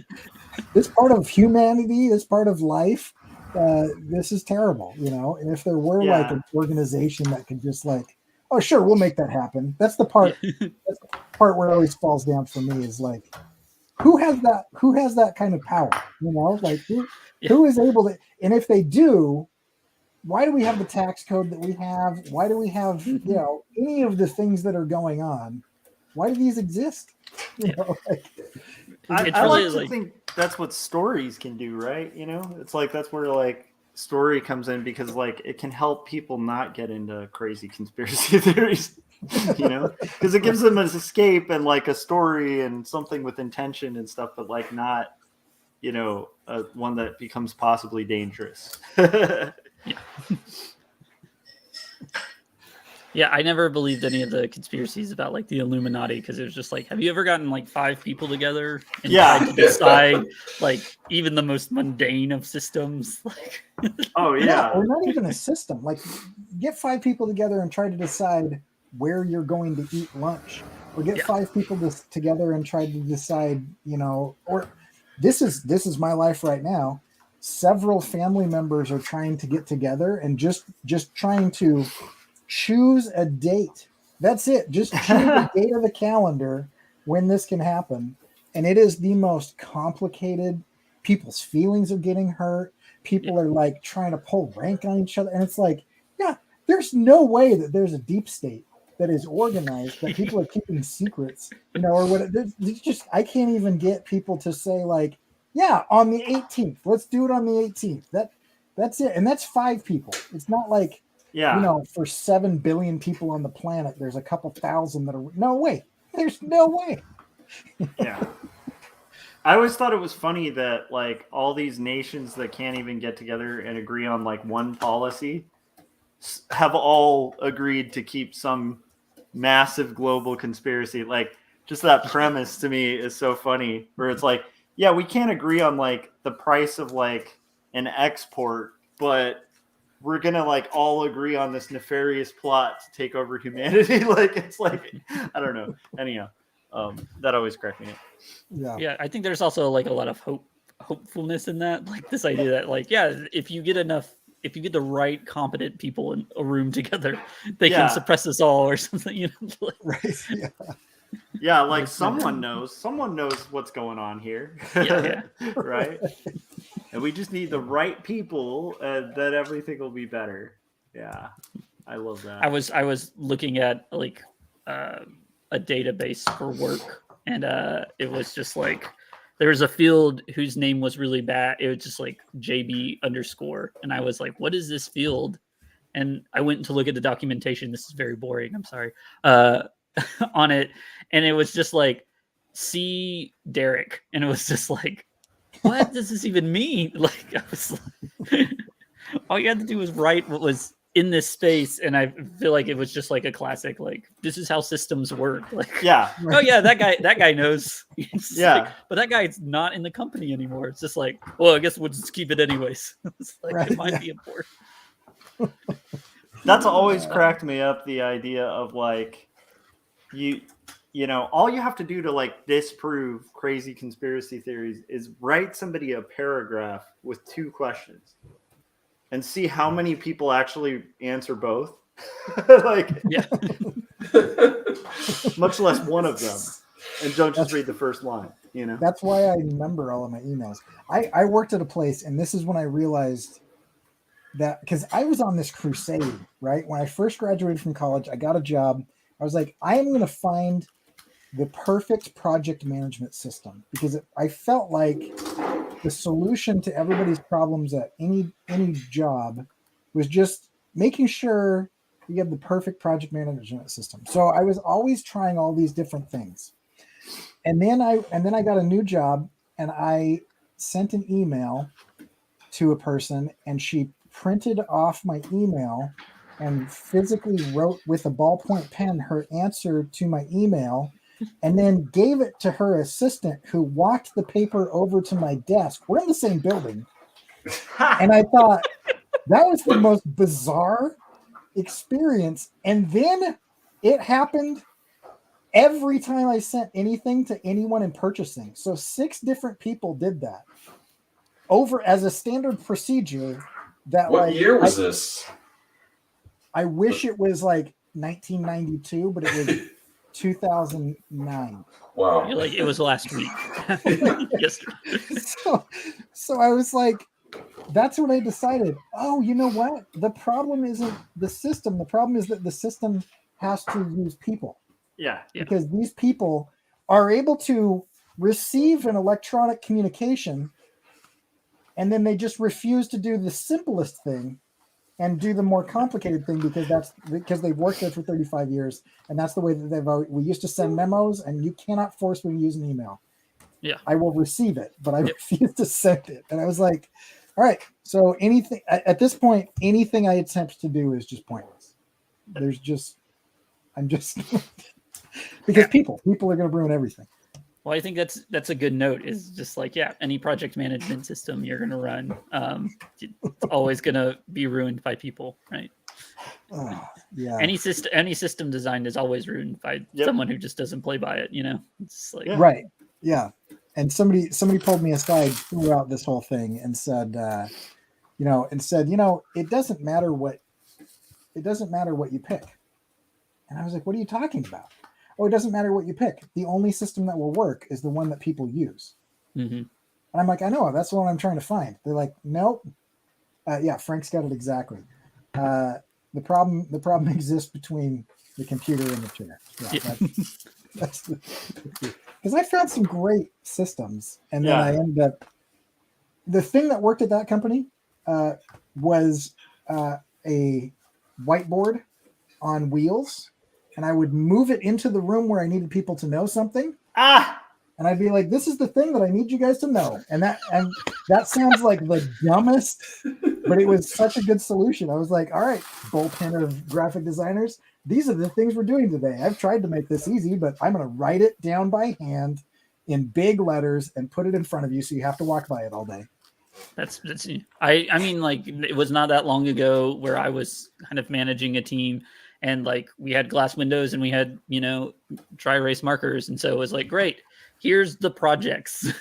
A: this part of humanity, this part of life, this is terrible, and if there were like an organization that could just like, oh sure, we'll make that happen. That's the part where it always falls down for me, is like, who has that kind of power, like who is able to, and if they do, why do we have the tax code that we have? Why do we have any of the things that are going on? Why do these exist?
D: I like to think that's what stories can do, right? It's like that's where like story comes in, because like it can help people not get into crazy conspiracy theories, because it gives them an escape and like a story and something with intention and stuff, but like not, one that becomes possibly dangerous.
B: Yeah, I never believed any of the conspiracies about like the Illuminati, because it was just like, have you ever gotten like 5 people together and tried to decide like even the most mundane of systems? Like,
D: oh yeah,
A: or not even a system. Like, get 5 people together and try to decide where you're going to eat lunch, or get 5 people together and try to decide, or this is my life right now. Several family members are trying to get together and just trying to choose a date. That's it. Just choose a date of the calendar when this can happen. And it is the most complicated. People's feelings are getting hurt. People are like trying to pull rank on each other. And it's like, there's no way that there's a deep state that is organized, that people are keeping secrets, or what. It's just, I can't even get people to say like, on the 18th, let's do it on the 18th. That's it. And that's 5 people. It's not like, for 7 billion people on the planet, there's a couple thousand that are, no way. There's no way.
D: Yeah. I always thought it was funny that like all these nations that can't even get together and agree on like one policy have all agreed to keep some massive global conspiracy. Like, just that premise to me is so funny, where it's like, we can't agree on like the price of like an export, but we're gonna like all agree on this nefarious plot to take over humanity. Like, it's like, I don't know. Anyhow, that always cracked me up.
B: Yeah, I think there's also like a lot of hopefulness in that. Like this idea that like, if you get the right competent people in a room together, they can suppress us all or something. Like,
A: right?
D: Yeah, like someone knows what's going on here. Right? And we just need the right people, and then everything will be better. Yeah, I love that.
B: I was looking at like a database for work, and it was just like there was a field whose name was really bad. It was just like JB_, and I was like, what is this field? And I went to look at the documentation. This is very boring. I'm sorry. On it, and it was just like C. Derek, and it was just like, what does this even mean? Like, I was like, all you had to do was write what was in this space, and I feel like it was just like a classic, like, this is how systems work. Like, oh yeah, that guy knows. Like, but that guy's not in the company anymore. It's just like, well, I guess we'll just keep it anyways. It's like, it might be important.
D: That's always cracked me up, the idea of like, you know, all you have to do to like disprove crazy conspiracy theories is write somebody a paragraph with 2 questions and see how many people actually answer both. Like,
B: yeah.
D: Much less one of them, and don't just read the first line.
A: That's why I remember all of my emails. I worked at a place, and this is when I realized that, because I was on this crusade, right? When I first graduated from college, I got a job. I was like, I am going to find the perfect project management system, because I felt like the solution to everybody's problems at any job was just making sure you have the perfect project management system. So I was always trying all these different things. And then I got a new job, and I sent an email to a person, and she printed off my email and physically wrote with a ballpoint pen her answer to my email, and then gave it to her assistant, who walked the paper over to my desk. We're in the same building. And I thought that was the most bizarre experience. And then it happened every time I sent anything to anyone in purchasing. So 6 different people did that over as a standard procedure. That
C: What year was this?
A: I wish it was like 1992, but it was 2009.
C: Wow.
B: Like it was last week. Yesterday.
A: So I was like, that's when I decided, oh, you know what? The problem isn't the system. The problem is that the system has to use people.
D: Yeah.
A: Because these people are able to receive an electronic communication, and then they just refuse to do the simplest thing and do the more complicated thing, because they've worked there for 35 years, and that's the way that we used to send memos, and you cannot force me to use an email.
B: Yeah.
A: I will receive it, but I refuse to send it. And I was like, all right, so anything at this point, anything I attempt to do is just pointless. I'm just because people are going to ruin everything.
B: Well, I think that's a good note, is just like, any project management system you're going to run, it's always going to be ruined by people, right?
A: Yeah.
B: Any system design is always ruined by someone who just doesn't play by it, It's like
A: Right. Yeah. And somebody pulled me aside throughout this whole thing and said, it doesn't matter what you pick. And I was like, what are you talking about? Oh, it doesn't matter what you pick. The only system that will work is the one that people use.
B: Mm-hmm.
A: And I'm like, I know, that's what I'm trying to find. They're like, nope. Frank's got it exactly. The problem exists between the computer and the chair. That's because I found some great systems, and then I ended up. The thing that worked at that company was a whiteboard on wheels, and I would move it into the room where I needed people to know something. And I'd be like, "This is the thing that I need you guys to know," and that sounds like the dumbest, but it was such a good solution. I was like, "All right, bullpen of graphic designers, these are the things we're doing today. I've tried to make this easy, but I'm going to write it down by hand in big letters and put it in front of you, so you have to walk by it all day."
B: That's I mean, like, it was not that long ago where I was kind of managing a team, and like we had glass windows and we had dry erase markers, and so it was like, great, here's the projects.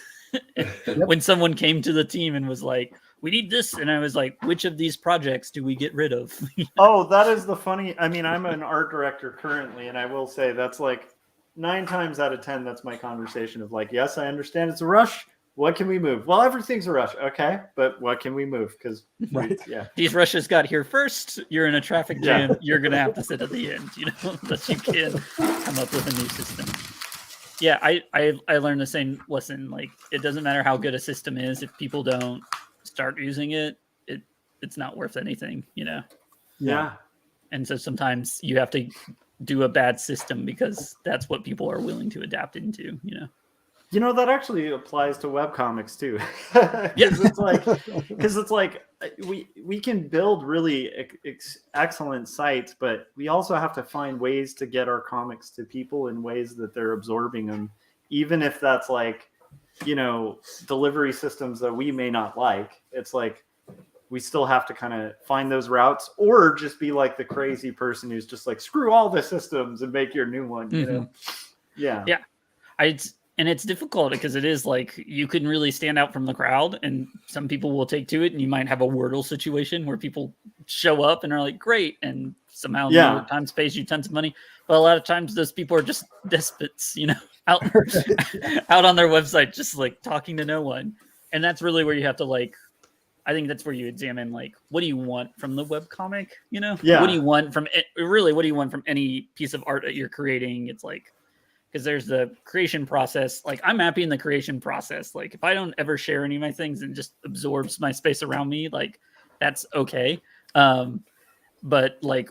B: When someone came to the team and was like, we need this, and I was like, which of these projects do we get rid of?
D: Oh, that is the funny. I mean, I'm an art director currently, and I will say that's like 9 times out of 10, that's my conversation of like, yes, I understand it's a rush. What can we move? Well, everything's a rush. Okay, but what can we move? Because
B: these rushes got here first. You're in a traffic jam. You're going to have to sit at the end, unless you can come up with a new system. Yeah, I learned the same lesson. Like, it doesn't matter how good a system is. If people don't start using it, it's not worth anything,
D: Yeah.
B: And so sometimes you have to do a bad system because that's what people are willing to adapt into,
D: That actually applies to webcomics too. Because it's like we can build really excellent sites, but we also have to find ways to get our comics to people in ways that they're absorbing them, even if that's like, delivery systems that we may not like. It's like we still have to kind of find those routes, or just be like the crazy person who's just like, screw all the systems and make your new one. Yeah.
B: And it's difficult because it is like you can really stand out from the crowd, and some people will take to it, and you might have a Wordle situation where people show up and are like, great, and somehow New York Times pays you tons of money. Well, a lot of times those people are just despots, out out on their website, just like talking to no one. And that's really where you have to like, I think that's where you examine like, what do you want from the webcomic?
D: Yeah.
B: What do you want from it? Really, what do you want from any piece of art that you're creating? It's like, because there's the creation process. Like I'm happy in the creation process. Like if I don't ever share any of my things and just absorbs my space around me, like that's okay. But like,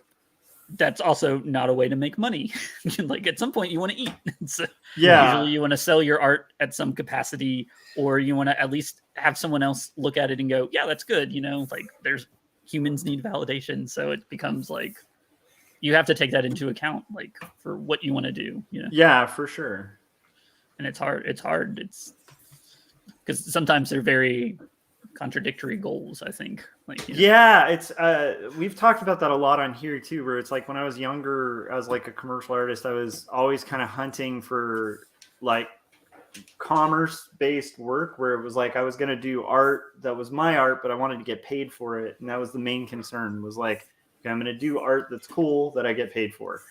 B: that's also not a way to make money. Like at some point you want to eat. So usually you want to sell your art at some capacity, or you want to at least have someone else look at it and go, yeah, that's good. Like there's humans need validation. So it becomes like, you have to take that into account, like for what you want to do,
D: Yeah, for sure.
B: And it's hard. It's because sometimes they're very contradictory goals, I think. Like,
D: yeah, it's we've talked about that a lot on here too, where it's like when I was younger, I was like a commercial artist, I was always kind of hunting for like commerce based work where it was like I was going to do art that was my art, but I wanted to get paid for it. And that was the main concern, was like, okay, I'm going to do art that's cool that I get paid for.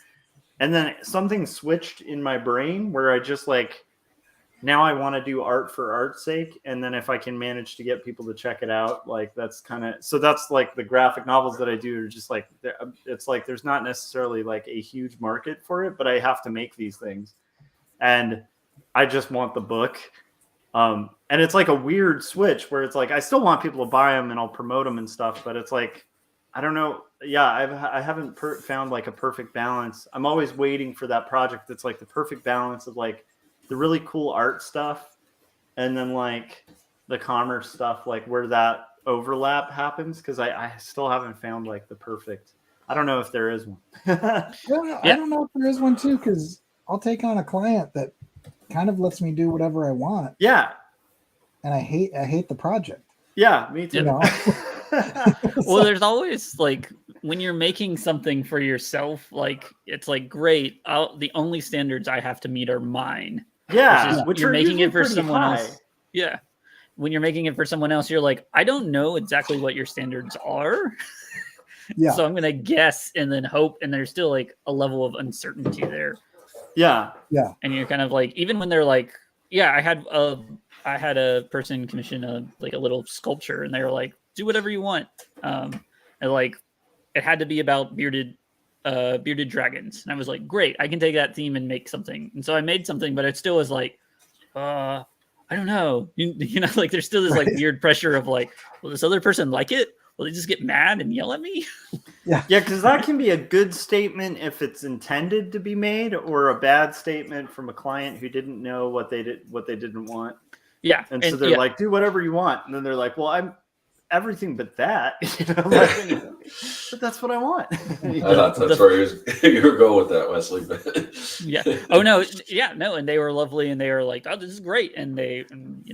D: And then something switched in my brain where I just like, now I want to do art for art's sake. And then if I can manage to get people to check it out, like that's kind of, so that's like the graphic novels that I do are just like, it's like, there's not necessarily like a huge market for it, but I have to make these things. And I just want the book. And it's like a weird switch where it's like, I still want people to buy them and I'll promote them and stuff, but it's like, I don't know. Yeah, I haven't found like a perfect balance. I'm always waiting for that project that's like the perfect balance of like the really cool art stuff and then like the commerce stuff, like where that overlap happens. Cause I still haven't found like the perfect, I don't know if there is one.
A: I don't know if there is one too, because I'll take on a client that kind of lets me do whatever I want.
D: Yeah.
A: And I hate the project.
D: Yeah, me too.
B: Well, there's always like when you're making something for yourself, like it's like great. The only standards I have to meet are mine.
D: Yeah,
B: which you're making it for someone else. Yeah, when you're making it for someone else, you're like, I don't know exactly what your standards are.
A: Yeah.
B: So I'm gonna guess and then hope, and there's still like a level of uncertainty there.
D: Yeah.
A: Yeah.
B: And you're kind of like, even when they're like, yeah, I had a person commission a little sculpture, and they were like, do whatever you want. And like, it had to be about bearded dragons. And I was like, great, I can take that theme and make something. And so I made something, but it still was like, I don't know. Like there's still this like weird pressure of like, will this other person like it? Will they just get mad and yell at me?
D: Yeah, because that can be a good statement if it's intended to be made, or a bad statement from a client who didn't know what they didn't want.
B: Yeah.
D: And so they're like, do whatever you want. And then they're like, well, I'm everything but that. But that's what I want.
C: I thought that's where you were going with that, Wesley.
B: Yeah. Oh no. Yeah. No. And they were lovely, and they were like, "Oh, this is great," and they,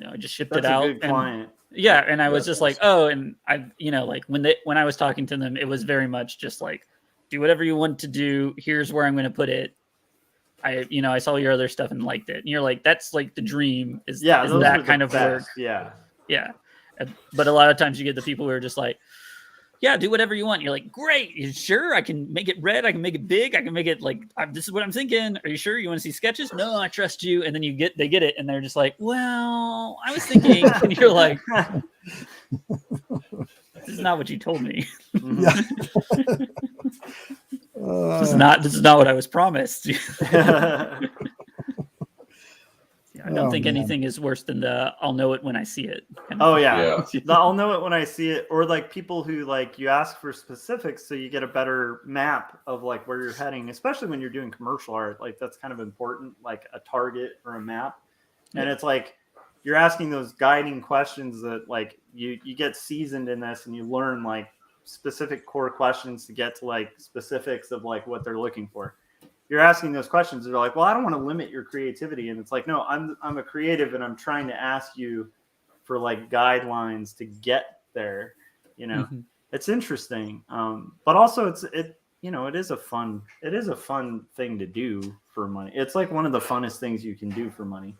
B: I just shipped it out.
D: A good client.
B: Yeah, and I was just like, "Oh," and I, like when I was talking to them, it was very much just like, "Do whatever you want to do. Here's where I'm going to put it." I saw your other stuff and liked it, and you're like, "That's like the dream." Is that kind of work?
D: Yeah.
B: Yeah. But a lot of times you get the people who are just like, yeah, do whatever you want. You're like, great. You sure? I can make it red. I can make it big. I can make it like, this is what I'm thinking. Are you sure you want to see sketches? No, I trust you. And then they get it. And they're just like, well, I was thinking, and you're like, this is not what you told me.
A: Yeah.
B: This is not what I was promised. I don't think anything is worse than I'll know it when I see it.
D: Oh yeah. I'll know it when I see it. Or like people who like you ask for specifics so you get a better map of like where you're heading, especially when you're doing commercial art. Like that's kind of important, like a target or a map. And it's like you're asking those guiding questions that like you get seasoned in this, and you learn like specific core questions to get to like specifics of like what they're looking for. You're asking those questions. They're like, well, I don't want to limit your creativity. And it's like, no, I'm a creative, and I'm trying to ask you for like guidelines to get there. It's interesting. But also it is a fun thing to do for money. It's like one of the funnest things you can do for money.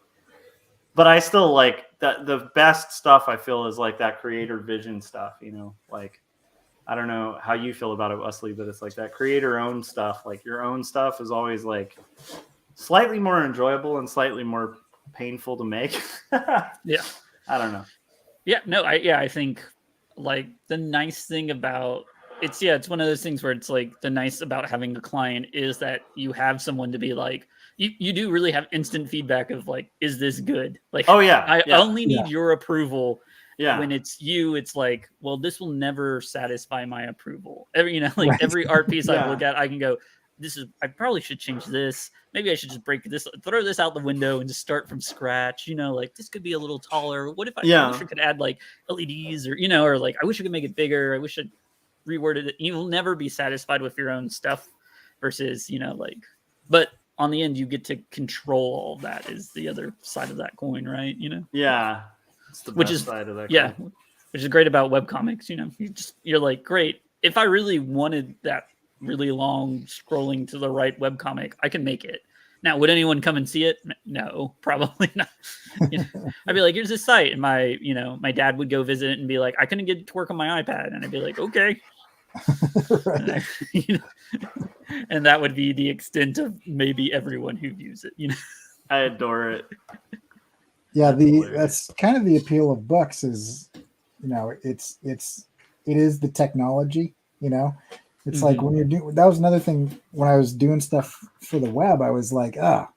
D: But I still like that. The best stuff I feel is like that creator vision stuff, like I don't know how you feel about it, Wesley, but it's like that creator-owned stuff. Like your own stuff is always like slightly more enjoyable and slightly more painful to make.
B: Yeah.
D: I don't know.
B: Yeah, no, I think like the nice thing about it's one of those things where it's like the nice about having a client is that you have someone to be like, you do really have instant feedback of like, is this good? Like,
D: Oh yeah,
B: I
D: yeah.
B: only need your approval.
D: Yeah.
B: When it's you, it's like, well, this will never satisfy my approval. Every art piece I look at, I can go, I probably should change this. Maybe I should just break this, throw this out the window and just start from scratch. Like this could be a little taller. What if I wish I could add like LEDs or like, I wish I could make it bigger. I wish I'd reworded it. You will never be satisfied with your own stuff versus, but on the end, you get to control all of that is the other side of that coin, right?
D: Yeah. It's the best side of that coin.
B: Which is great about webcomics. You're like, great. If I really wanted that really long scrolling to the right webcomic, I can make it. Now, would anyone come and see it? No, probably not. I'd be like, here's this site. And my dad would go visit it and be like, I couldn't get it to work on my iPad. And I'd be like, okay. And that would be the extent of maybe everyone who views it.
D: I adore it.
A: Yeah, that's kind of the appeal of books is, it is the technology, It's like when you're doing, that was another thing when I was doing stuff for the web, I was like, I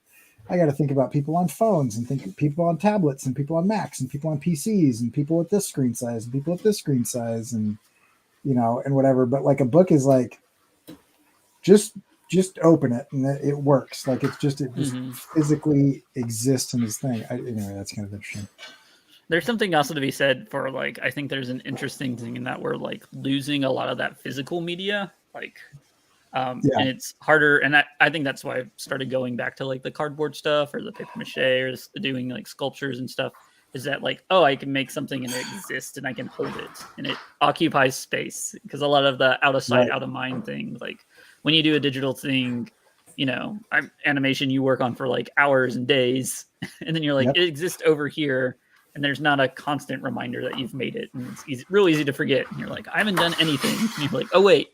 A: got to think about people on phones and think people on tablets and people on Macs and people on PCs and people at this screen size and people at this screen size and, and whatever. But like a book is like, just open it and it works. Like it just physically exists in this thing. Anyway, that's kind of interesting.
B: There's something also to be said for like, I think there's an interesting thing in that we're like losing a lot of that physical media, and it's harder. And I think that's why I started going back to like the cardboard stuff or the paper mache or doing like sculptures and stuff is that like, I can make something and it exists and I can hold it and it occupies space because a lot of the out of sight, out of mind thing, like when you do a digital thing, animation you work on for like hours and days and then you're like, it exists over here. And there's not a constant reminder that you've made it. And it's real easy to forget. And you're like, I haven't done anything. And you're like, oh, wait.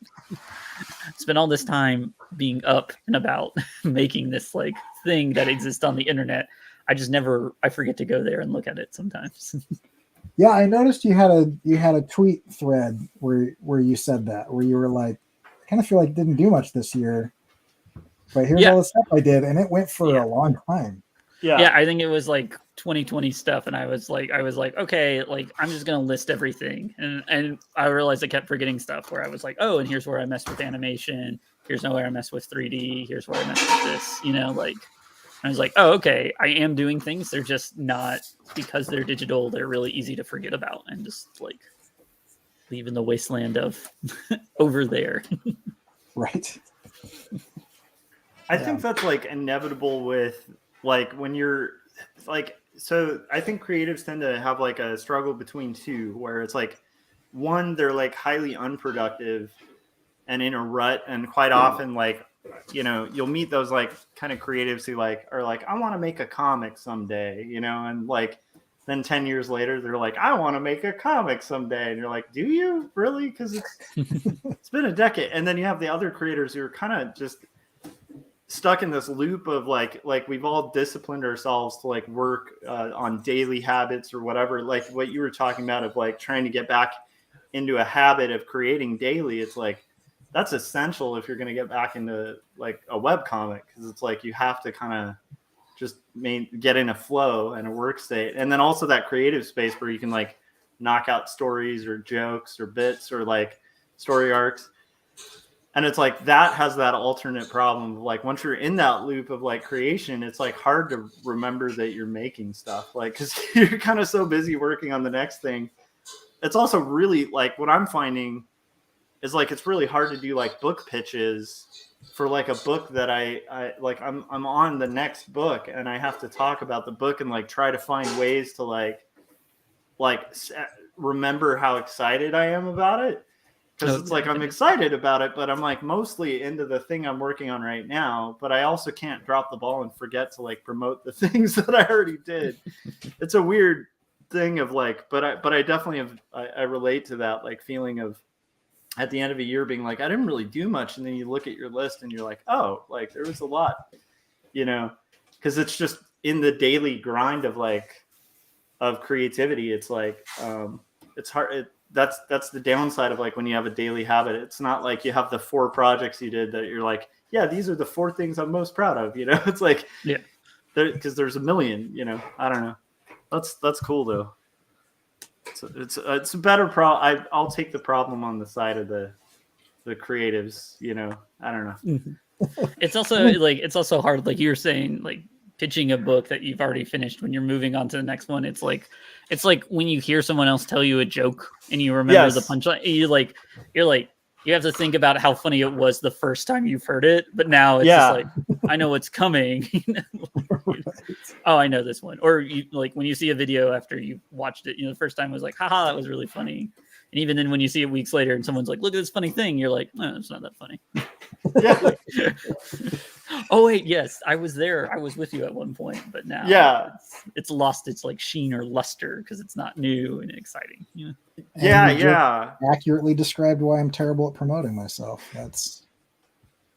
B: Spent all this time being up and about making this like thing that exists on the internet. I forget to go there and look at it sometimes.
A: Yeah, I noticed you had a tweet thread where you said that, where you were like, I kind of feel like didn't do much this year. But here's all the stuff I did. And it went for a long time.
B: Yeah, I think it was like 2020 stuff, and I was like, okay, like I'm just gonna list everything, and I realized I kept forgetting stuff where I was like, and here's where I messed with animation, here's where I messed with 3D, here's where I messed with this, like I was like, okay, I am doing things, they're just not because they're digital, they're really easy to forget about and just like leave in the wasteland of over there.
A: Right.
D: I think that's like inevitable with like when you're like, so I think creatives tend to have like a struggle between two where it's like one, they're like highly unproductive and in a rut, and quite often like, you'll meet those like kind of creatives who like are like, I want to make a comic someday, and like then 10 years later they're like, I want to make a comic someday, and you're like, do you really? Because it's been a decade. And then you have the other creators who are kind of just stuck in this loop of like we've all disciplined ourselves to like work on daily habits or whatever, like what you were talking about of like trying to get back into a habit of creating daily. It's like that's essential if you're going to get back into like a web comic, because it's like you have to kind of just get in a flow and a work state, and then also that creative space where you can like knock out stories or jokes or bits or like story arcs. And it's like that has that alternate problem of like once you're in that loop of like creation, it's like hard to remember that you're making stuff, like because you're kind of so busy working on the next thing. It's also really like what I'm finding is like it's really hard to do like book pitches for like a book that I like I'm on the next book and I have to talk about the book and like try to find ways to like remember how excited I am about it. Because it's like I'm excited about it, but I'm like mostly into the thing I'm working on right now. But I also can't drop the ball and forget to like promote the things that I already did. It's a weird thing of like, but I definitely have I relate to that like feeling of at the end of a year being like, I didn't really do much. And then you look at your list and you're like, oh, like there was a lot, you know, because it's just in the daily grind of like, of creativity. It's like, it's hard. That's the downside of like when you have a daily habit. It's not like you have the 4 projects you did that you're like, yeah, these are the 4 things I'm most proud of, you know. It's like,
B: yeah,
D: because there's a million, you know. I don't know. That's cool though. It's a better problem. I'll take the problem on the side of the creatives, you know. I don't know.
B: It's also hard, like you were saying, like pitching a book that you've already finished when you're moving on to the next one. It's like when you hear someone else tell you a joke and you remember the punchline, you have to think about how funny it was the first time you've heard it, but now it's just like, I know what's coming. Oh, I know this one. Or you, like when you see a video after you watched it, you know, the first time was like, haha, that was really funny. And even then when you see it weeks later and someone's like, look at this funny thing, you're like, no, it's not that funny.
D: Yeah.
B: Oh wait, yes, I was there. I was with you at one point, but now it's lost its like sheen or luster because it's not new and exciting. Yeah.
D: Yeah.
A: Accurately described why I'm terrible at promoting myself.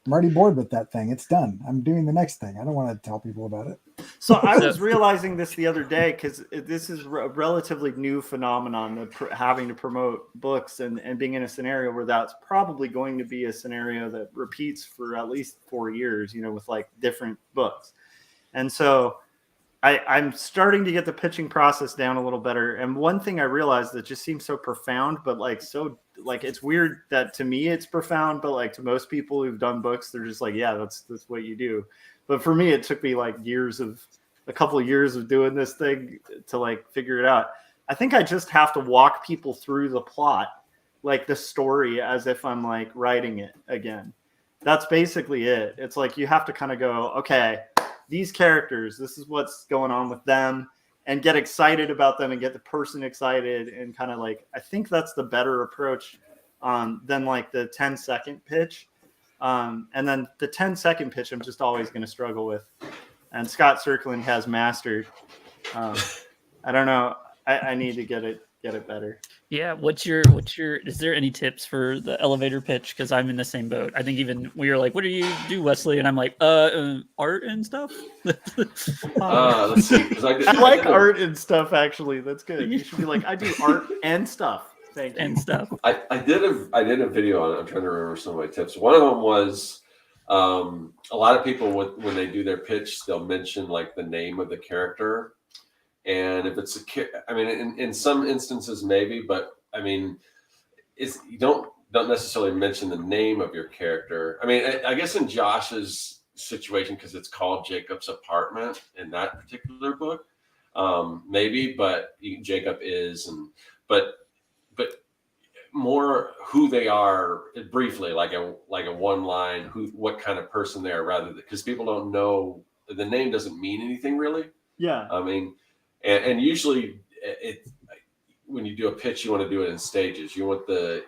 A: I'm already bored with that thing. It's done. I'm doing the next thing. I don't want to tell people about it.
D: So I was realizing this the other day because this is a relatively new phenomenon of having to promote books and being in a scenario where that's probably going to be a scenario that repeats for at least 4 years, you know, with like different books. And so I'm starting to get the pitching process down a little better. And one thing I realized that just seems so profound, but like so like it's weird that to me it's profound, but like to most people who've done books, they're just like, yeah, that's what you do. But for me, it took me like a couple of years of doing this thing to like figure it out. I think I just have to walk people through the plot, like the story, as if I'm like writing it again. That's basically it. It's like you have to kind of go, okay, these characters, this is what's going on with them, and get excited about them and get the person excited and kind of like, I think that's the better approach than like the 10-second pitch. And then the 10-second pitch, I'm just always going to struggle with. And Scott Serkland has mastered. I don't know. I need to get it better.
B: Yeah. What's your, is there any tips for the elevator pitch? Cause I'm in the same boat. I think even we were like, what do you do, Wesley? And I'm like, art and stuff.
C: Let's see.
D: I like art and stuff. Actually, that's good. You should be like, I do art and stuff. Thank you.
B: And stuff.
C: I did a video on it. I'm trying to remember some of my tips. One of them was a lot of people when they do their pitch, they'll mention like the name of the character. And if it's I mean, in some instances, maybe, but I mean, you don't necessarily mention the name of your character. I mean, I guess in Josh's situation, because it's called Jacob's Apartment in that particular book, maybe, but Jacob is, but more who they are briefly, like a one line, what kind of person they are, rather than, because people don't know, the name doesn't mean anything really.
D: Yeah.
C: I mean, and usually when you do a pitch, you want to do it in stages. You want the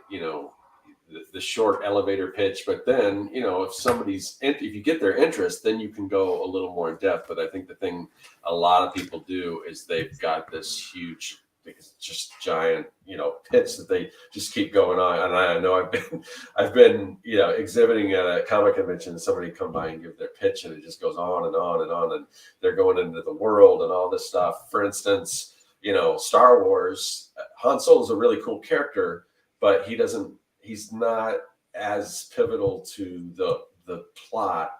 C: short elevator pitch, but then, if you get their interest, then you can go a little more in depth. But I think the thing a lot of people do is they've got this huge, just giant, pitch that they just keep going on. And I know I've been, exhibiting at a comic convention, and somebody come by and give their pitch, and it just goes on and on and on, and they're going into the world and all this stuff. For instance, Star Wars, Han Solo is a really cool character, but he's not as pivotal to the plot.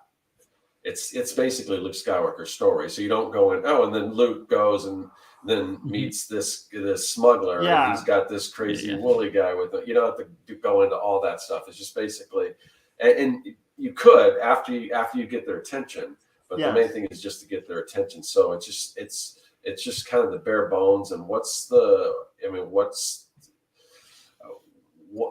C: It's basically Luke Skywalker's story. So you don't go in, and then Luke goes and then meets this smuggler.
D: Yeah.
C: And he's got this crazy woolly guy with it. You don't have to go into all that stuff. It's just basically, and you could after you get their attention, but the main thing is just to get their attention. So it's just kind of the bare bones. And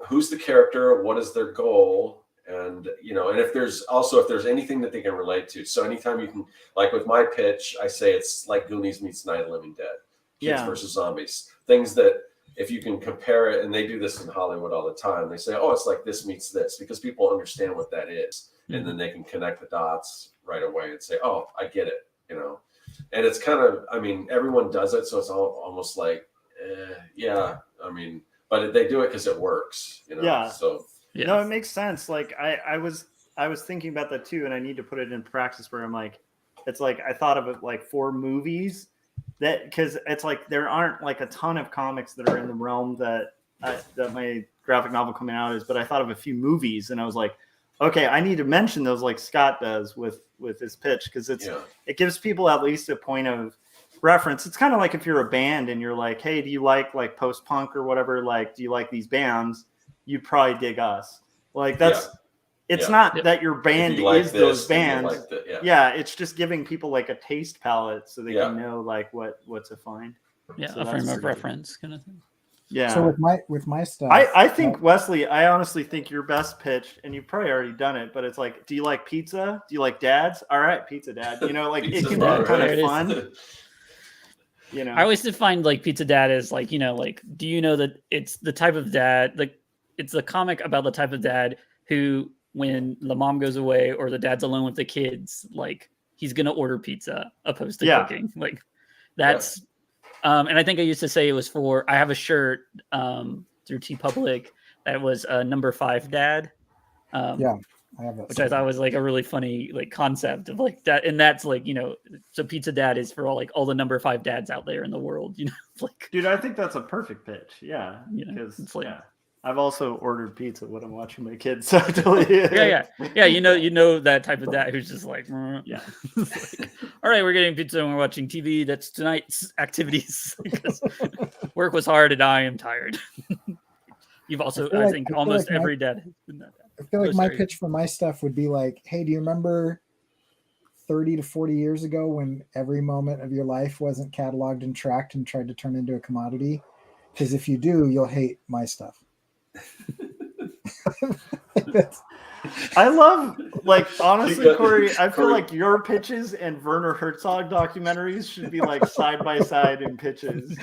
C: who's the character? What is their goal? And and if there's anything that they can relate to. So anytime you can, like with my pitch, I say it's like Goonies meets Night of the Living Dead, kids versus zombies. Things that if you can compare it, and they do this in Hollywood all the time. They say, it's like this meets this, because people understand what that is, and then they can connect the dots right away and say, I get it. And it's kind of, everyone does it, so it's almost like, but they do it because it works, you know.
D: Yeah.
C: So
B: Yeah.
D: No, it makes sense. Like I was thinking about that too, and I need to put it in practice where I'm like, it's like I thought of it like for movies that, because it's like there aren't like a ton of comics that are in the realm that my graphic novel coming out is, but I thought of a few movies, and I was like, okay, I need to mention those like Scott does with his pitch, because it gives people at least a point of reference. It's kind of like if you're a band and you're like, hey, do you like post punk or whatever? Like, do you like these bands? You'd probably dig us. Like that's. It's not that your band is those bands. It's just giving people like a taste palette so they can know like what to find.
B: Yeah,
D: so
B: a frame of reference kind of thing.
A: Yeah. So with my stuff,
D: I think Wesley, I honestly think your best pitch, and you've probably already done it, but it's like, do you like pizza? Do you like dads? All right, pizza dad. You know, like it can be kind of fun. You know,
B: I always define like pizza dad as like, you know, like, do you know that it's the type of dad, like it's the comic about the type of dad who, when the mom goes away or the dad's alone with the kids, like he's gonna order pizza opposed to cooking. Like that's and I think I used to say it was for, I have a shirt through TeePublic that was a number 5 dad.
A: I have that,
B: which I thought was like a really funny like concept of like that, and that's like, you know, so pizza dad is for all the number 5 dads out there in the world, you know. Like,
D: dude, I think that's a perfect pitch. Yeah, because
B: it's like,
D: I've also ordered pizza when I'm watching my kids. So I totally,
B: you know that type of dad who's just like, like, all right, we're getting pizza and we're watching TV. That's tonight's activities because work was hard and I am tired. You've also, I think almost every dad has been that.
A: I feel like my pitch for my stuff would be like, hey, do you remember 30 to 40 years ago when every moment of your life wasn't cataloged and tracked and tried to turn into a commodity? Because if you do, you'll hate my stuff.
D: I love, like, honestly, Cory, I feel like your pitches and Werner Herzog documentaries should be like side by side in pitches,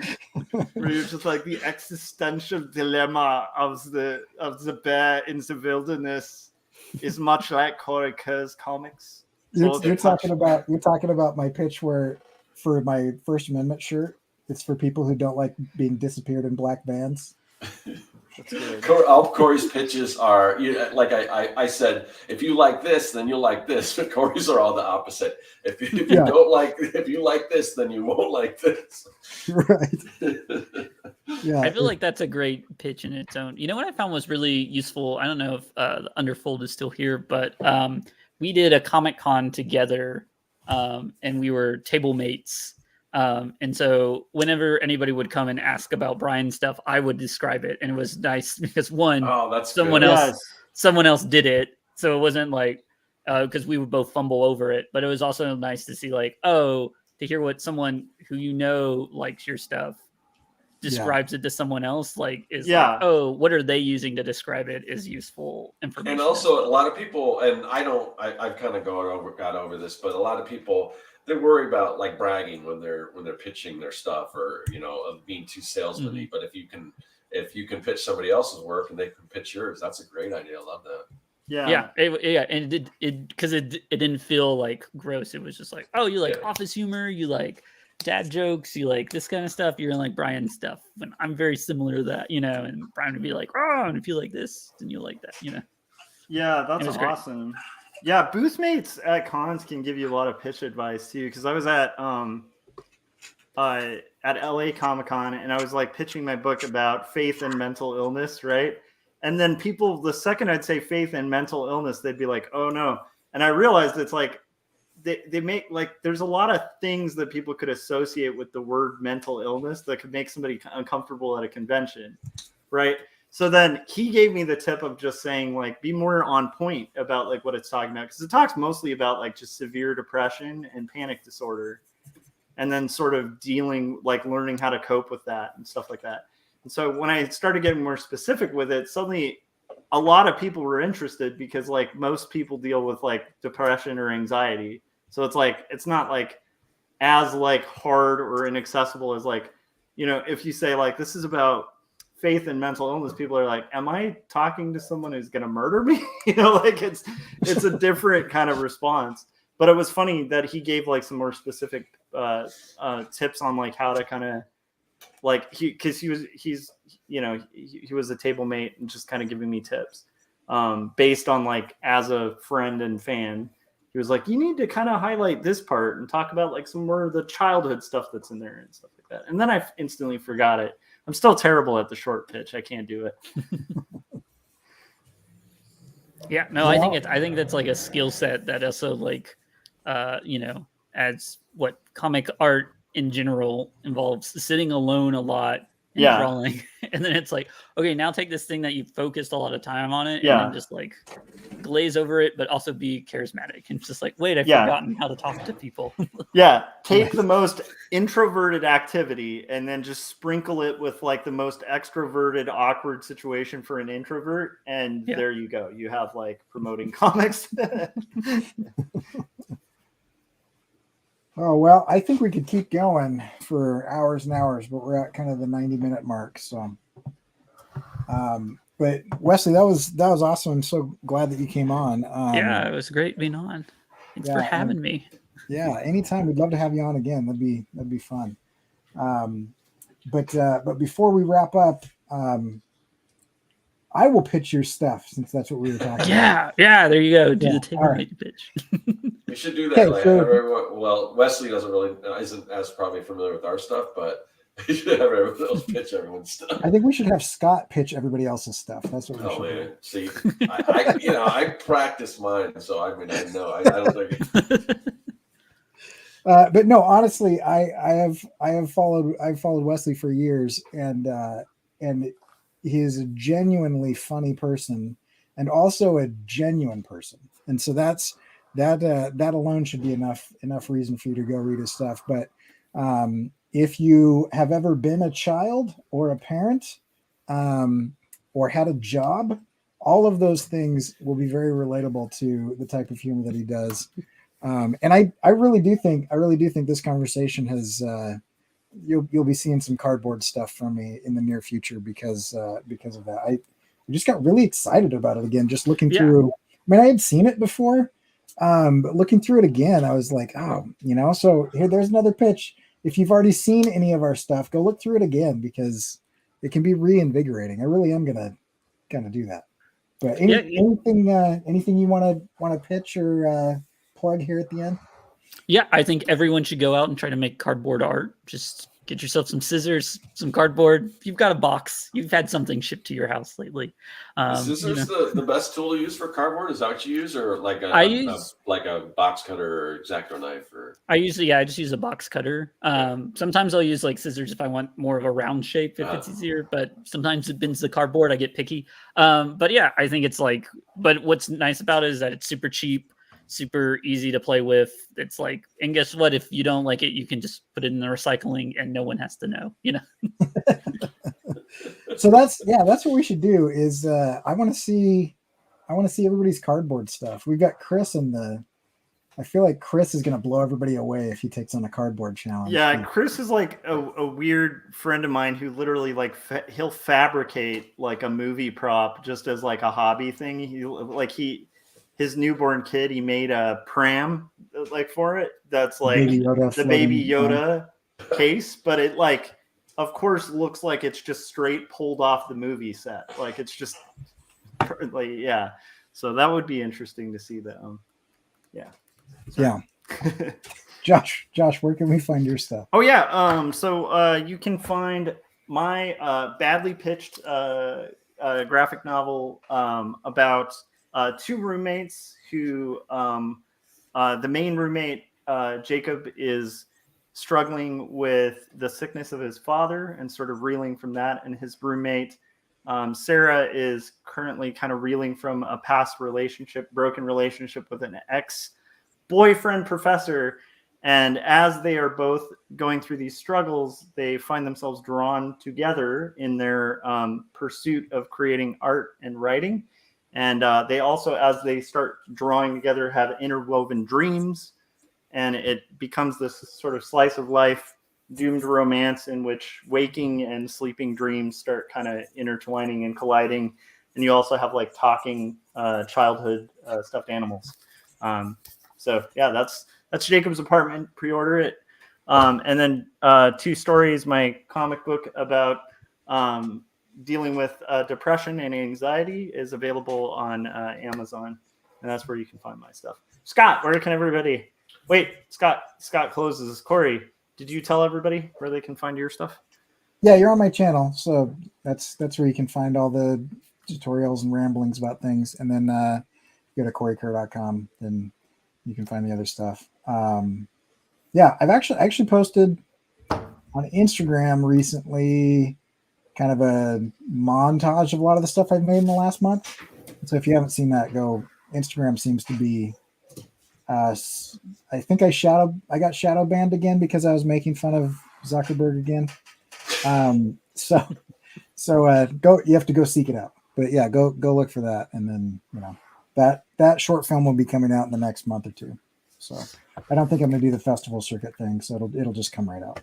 D: where you're just like the existential dilemma of the bear in the wilderness is much like Cory Kerr's comics.
A: You're talking about my pitch where for my First Amendment shirt, it's for people who don't like being disappeared in black vans.
C: All Cory's pitches are, like I said, if you like this, then you'll like this. But Cory's are all the opposite. If you don't like, if you like this, then you won't like this.
A: Right. Yeah.
B: I feel like that's a great pitch in its own. You know what I found was really useful? I don't know if the Underfold is still here, but we did a Comic Con together, and we were table mates. And so whenever anybody would come and ask about Brian's stuff, I would describe it, and it was nice because someone else did it, so it wasn't like because we would both fumble over it, but it was also nice to see like, to hear what someone who likes your stuff describes it to someone else, like is like, what are they using to describe it is useful information.
C: And also a lot of people, and I've kind of got over this, but a lot of people, they worry about like bragging when they're pitching their stuff, or of being too salesman-y. But if you can pitch somebody else's work and they can pitch yours, that's a great idea. I love that.
B: And it because it didn't feel like gross. It was just like, oh, you like office humor, you like dad jokes, you like this kind of stuff. You're like Brian's stuff. When I'm very similar to that, and Brian would be like, oh, and if you like this, then you like that,
D: Yeah, that's awesome. Great. Yeah, booth mates at cons can give you a lot of pitch advice too. Because I was at LA Comic-Con and I was like pitching my book about faith and mental illness, right? And then people, the second I'd say faith and mental illness, they'd be like, "Oh no!" And I realized it's like they make like there's a lot of things that people could associate with the word mental illness that could make somebody uncomfortable at a convention, right? So then he gave me the tip of just saying like, be more on point about like what it's talking about. Because it talks mostly about like just severe depression and panic disorder. And then sort of learning how to cope with that and stuff like that. And so when I started getting more specific with it, suddenly a lot of people were interested because like most people deal with like depression or anxiety. So it's like, it's not like as like hard or inaccessible as like, if you say like, this is about faith and mental illness, people are like, am I talking to someone who's going to murder me? Like it's a different kind of response. But it was funny that he gave like some more specific tips on like how to kind of like he's he was a table mate and just kind of giving me tips based on like as a friend and fan. He was like, you need to kind of highlight this part and talk about like some more of the childhood stuff that's in there and stuff like that. And then I instantly forgot it. I'm still terrible at the short pitch. I can't do it.
B: Yeah, no, I think that's like a skill set that also like, as what comic art in general involves sitting alone a lot and drawing. And then it's like, okay, now take this thing that you focused a lot of time on it and then just like glaze over it, but also be charismatic. And it's just like, wait, I've forgotten how to talk to people.
D: Take the most introverted activity and then just sprinkle it with like the most extroverted, awkward situation for an introvert. And there you go. You have like promoting comics.
A: Oh, well, I think we could keep going for hours and hours, but we're at kind of the 90-minute mark. So, but Wesley, that was awesome. I'm so glad that you came on.
B: Yeah, it was great being on. Thanks for having me.
A: Yeah, anytime. We'd love to have you on again. That'd be fun. But before we wrap up, I will pitch your stuff since that's what we were talking about.
B: Yeah, there you go. Do the table mate pitch.
C: We should do that. Well, Wesley isn't as probably familiar with our stuff, but we should have everyone else pitch everyone's stuff. I
A: think we should have Scott pitch everybody else's stuff. That's what we should do.
C: See, I practice mine, so I mean, I know. I don't think.
A: But no, honestly, I've followed Wesley for years, and he is a genuinely funny person, and also a genuine person, and so that alone should be enough reason for you to go read his stuff. But if you have ever been a child or a parent, or had a job, all of those things will be very relatable to the type of humor that he does. And I really do think this conversation has you'll be seeing some cardboard stuff from me in the near future because of that. I just got really excited about it again, just looking through. I mean, I had seen it before, but looking through it again, I was like, so there's another pitch. If you've already seen any of our stuff, go look through it again because it can be reinvigorating. I really am gonna do that. But anything you want to pitch or plug here at the end?
B: Yeah, I think everyone should go out and try to make cardboard art. Just get yourself some scissors, some cardboard. If you've got a box, you've had something shipped to your house lately.
C: Scissors the best tool to use for cardboard? Is that what you use, or like a box cutter or X-Acto knife? Or I
B: just use a box cutter. Sometimes I'll use like scissors if I want more of a round shape, if it's easier. But sometimes it bends the cardboard. I get picky. But yeah, I think it's like. But what's nice about it is that it's super cheap. Super easy to play with. It's like, and guess what? If you don't like it, you can just put it in the recycling, and no one has to know.
A: So that's what we should do. Is I want to see everybody's cardboard stuff. We've got Chris I feel like Chris is going to blow everybody away if he takes on a cardboard challenge.
D: Yeah, Chris is like a weird friend of mine who literally like he'll fabricate like a movie prop just as like a hobby thing. His newborn kid, he made a pram like for it. That's like the Baby Yoda case, but it like, of course, looks like it's just straight pulled off the movie set. Like it's just like, yeah. So that would be interesting to see that.
A: Yeah. Josh, where can we find your stuff?
D: Oh yeah. So you can find my badly pitched graphic novel about two roommates who the main roommate, Jacob, is struggling with the sickness of his father and sort of reeling from that. And his roommate, Sarah, is currently kind of reeling from a past broken relationship with an ex-boyfriend professor. And as they are both going through these struggles, they find themselves drawn together in their pursuit of creating art and writing. And they also, as they start drawing together, have interwoven dreams. And it becomes this sort of slice of life, doomed romance in which waking and sleeping dreams start kind of intertwining and colliding. And you also have like talking childhood stuffed animals. So yeah, that's Jacob's Apartment. Pre-order it. And then Two Stories, my comic book about dealing with depression and anxiety, is available on Amazon, and that's where you can find my stuff. Scott, where can everybody? Wait, Scott closes. Cory, did you tell everybody where they can find your stuff?
A: Yeah, you're on my channel, so that's where you can find all the tutorials and ramblings about things. And then go to CoryKerr.com, then you can find the other stuff. Yeah, I've actually posted on Instagram recently kind of a montage of a lot of the stuff I've made in the last month. So if you haven't seen that, go. Instagram seems to be I think I got shadow banned again because I was making fun of Zuckerberg again. So go, you have to go seek it out. But yeah, go look for that, and then that short film will be coming out in the next month or two. So I don't think I'm gonna do the festival circuit thing, so it'll just come right out.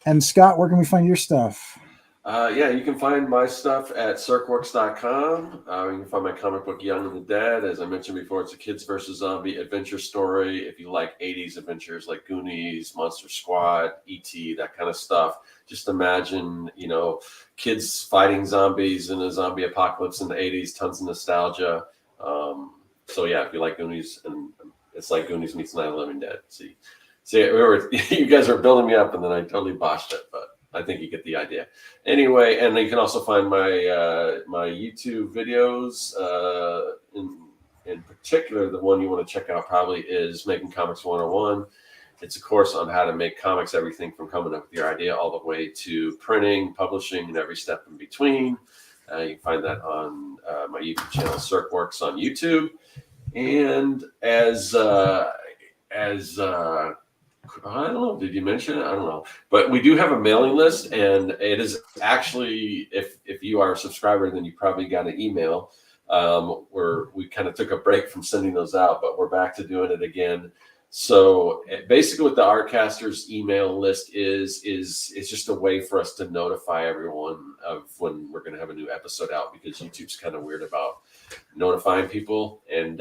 A: And Scott, where can we find your stuff?
C: Yeah, you can find my stuff at Serkworks.com. You can find my comic book Young and the Dead. As I mentioned before, it's a kids versus zombie adventure story. If you like 80s adventures like Goonies, Monster Squad, E.T., that kind of stuff, just imagine, kids fighting zombies in a zombie apocalypse in the 80s, tons of nostalgia. So yeah, if you like Goonies, and it's like Goonies meets Night of the Living Dead. See, you guys are building me up, and then I totally botched it, but I think you get the idea. Anyway, and you can also find my my YouTube videos. In particular, the one you want to check out probably is Making Comics 101. It's a course on how to make comics, everything from coming up with your idea all the way to printing, publishing, and every step in between. You can find that on my YouTube channel, Serkworks on YouTube. And as I don't know, did you mention it? I don't know. But we do have a mailing list, and it is actually, if you are a subscriber, then you probably got an email. We kind of took a break from sending those out, but we're back to doing it again. So basically what the Artcasters email list is it's just a way for us to notify everyone of when we're going to have a new episode out, because YouTube's kind of weird about notifying people. And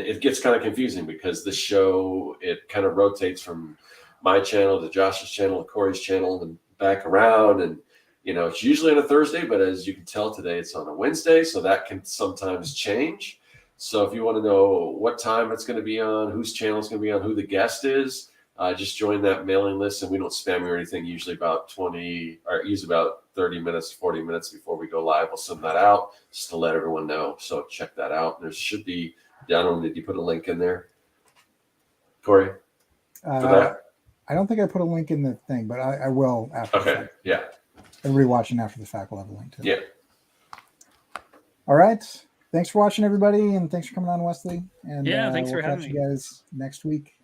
C: it gets kind of confusing because the show, it kind of rotates from my channel to Josh's channel to Cory's channel and back around. And, it's usually on a Thursday, but as you can tell today, it's on a Wednesday. So that can sometimes change. So if you want to know what time it's going to be on, whose channel it's going to be on, who the guest is, just join that mailing list. And we don't spam you or anything. Usually about 30 minutes, 40 minutes before we go live, we'll send that out just to let everyone know. So check that out. There should be, I don't know, did you put a link in there, Cory, for that?
A: I don't think I put a link in the thing, but I will after.
C: Okay, yeah.
A: Everybody watching after the fact will have a link to it.
C: Yeah.
A: All right. Thanks for watching, everybody, and thanks for coming on, Wesley. And
B: Yeah, thanks for having
A: me. You guys next week.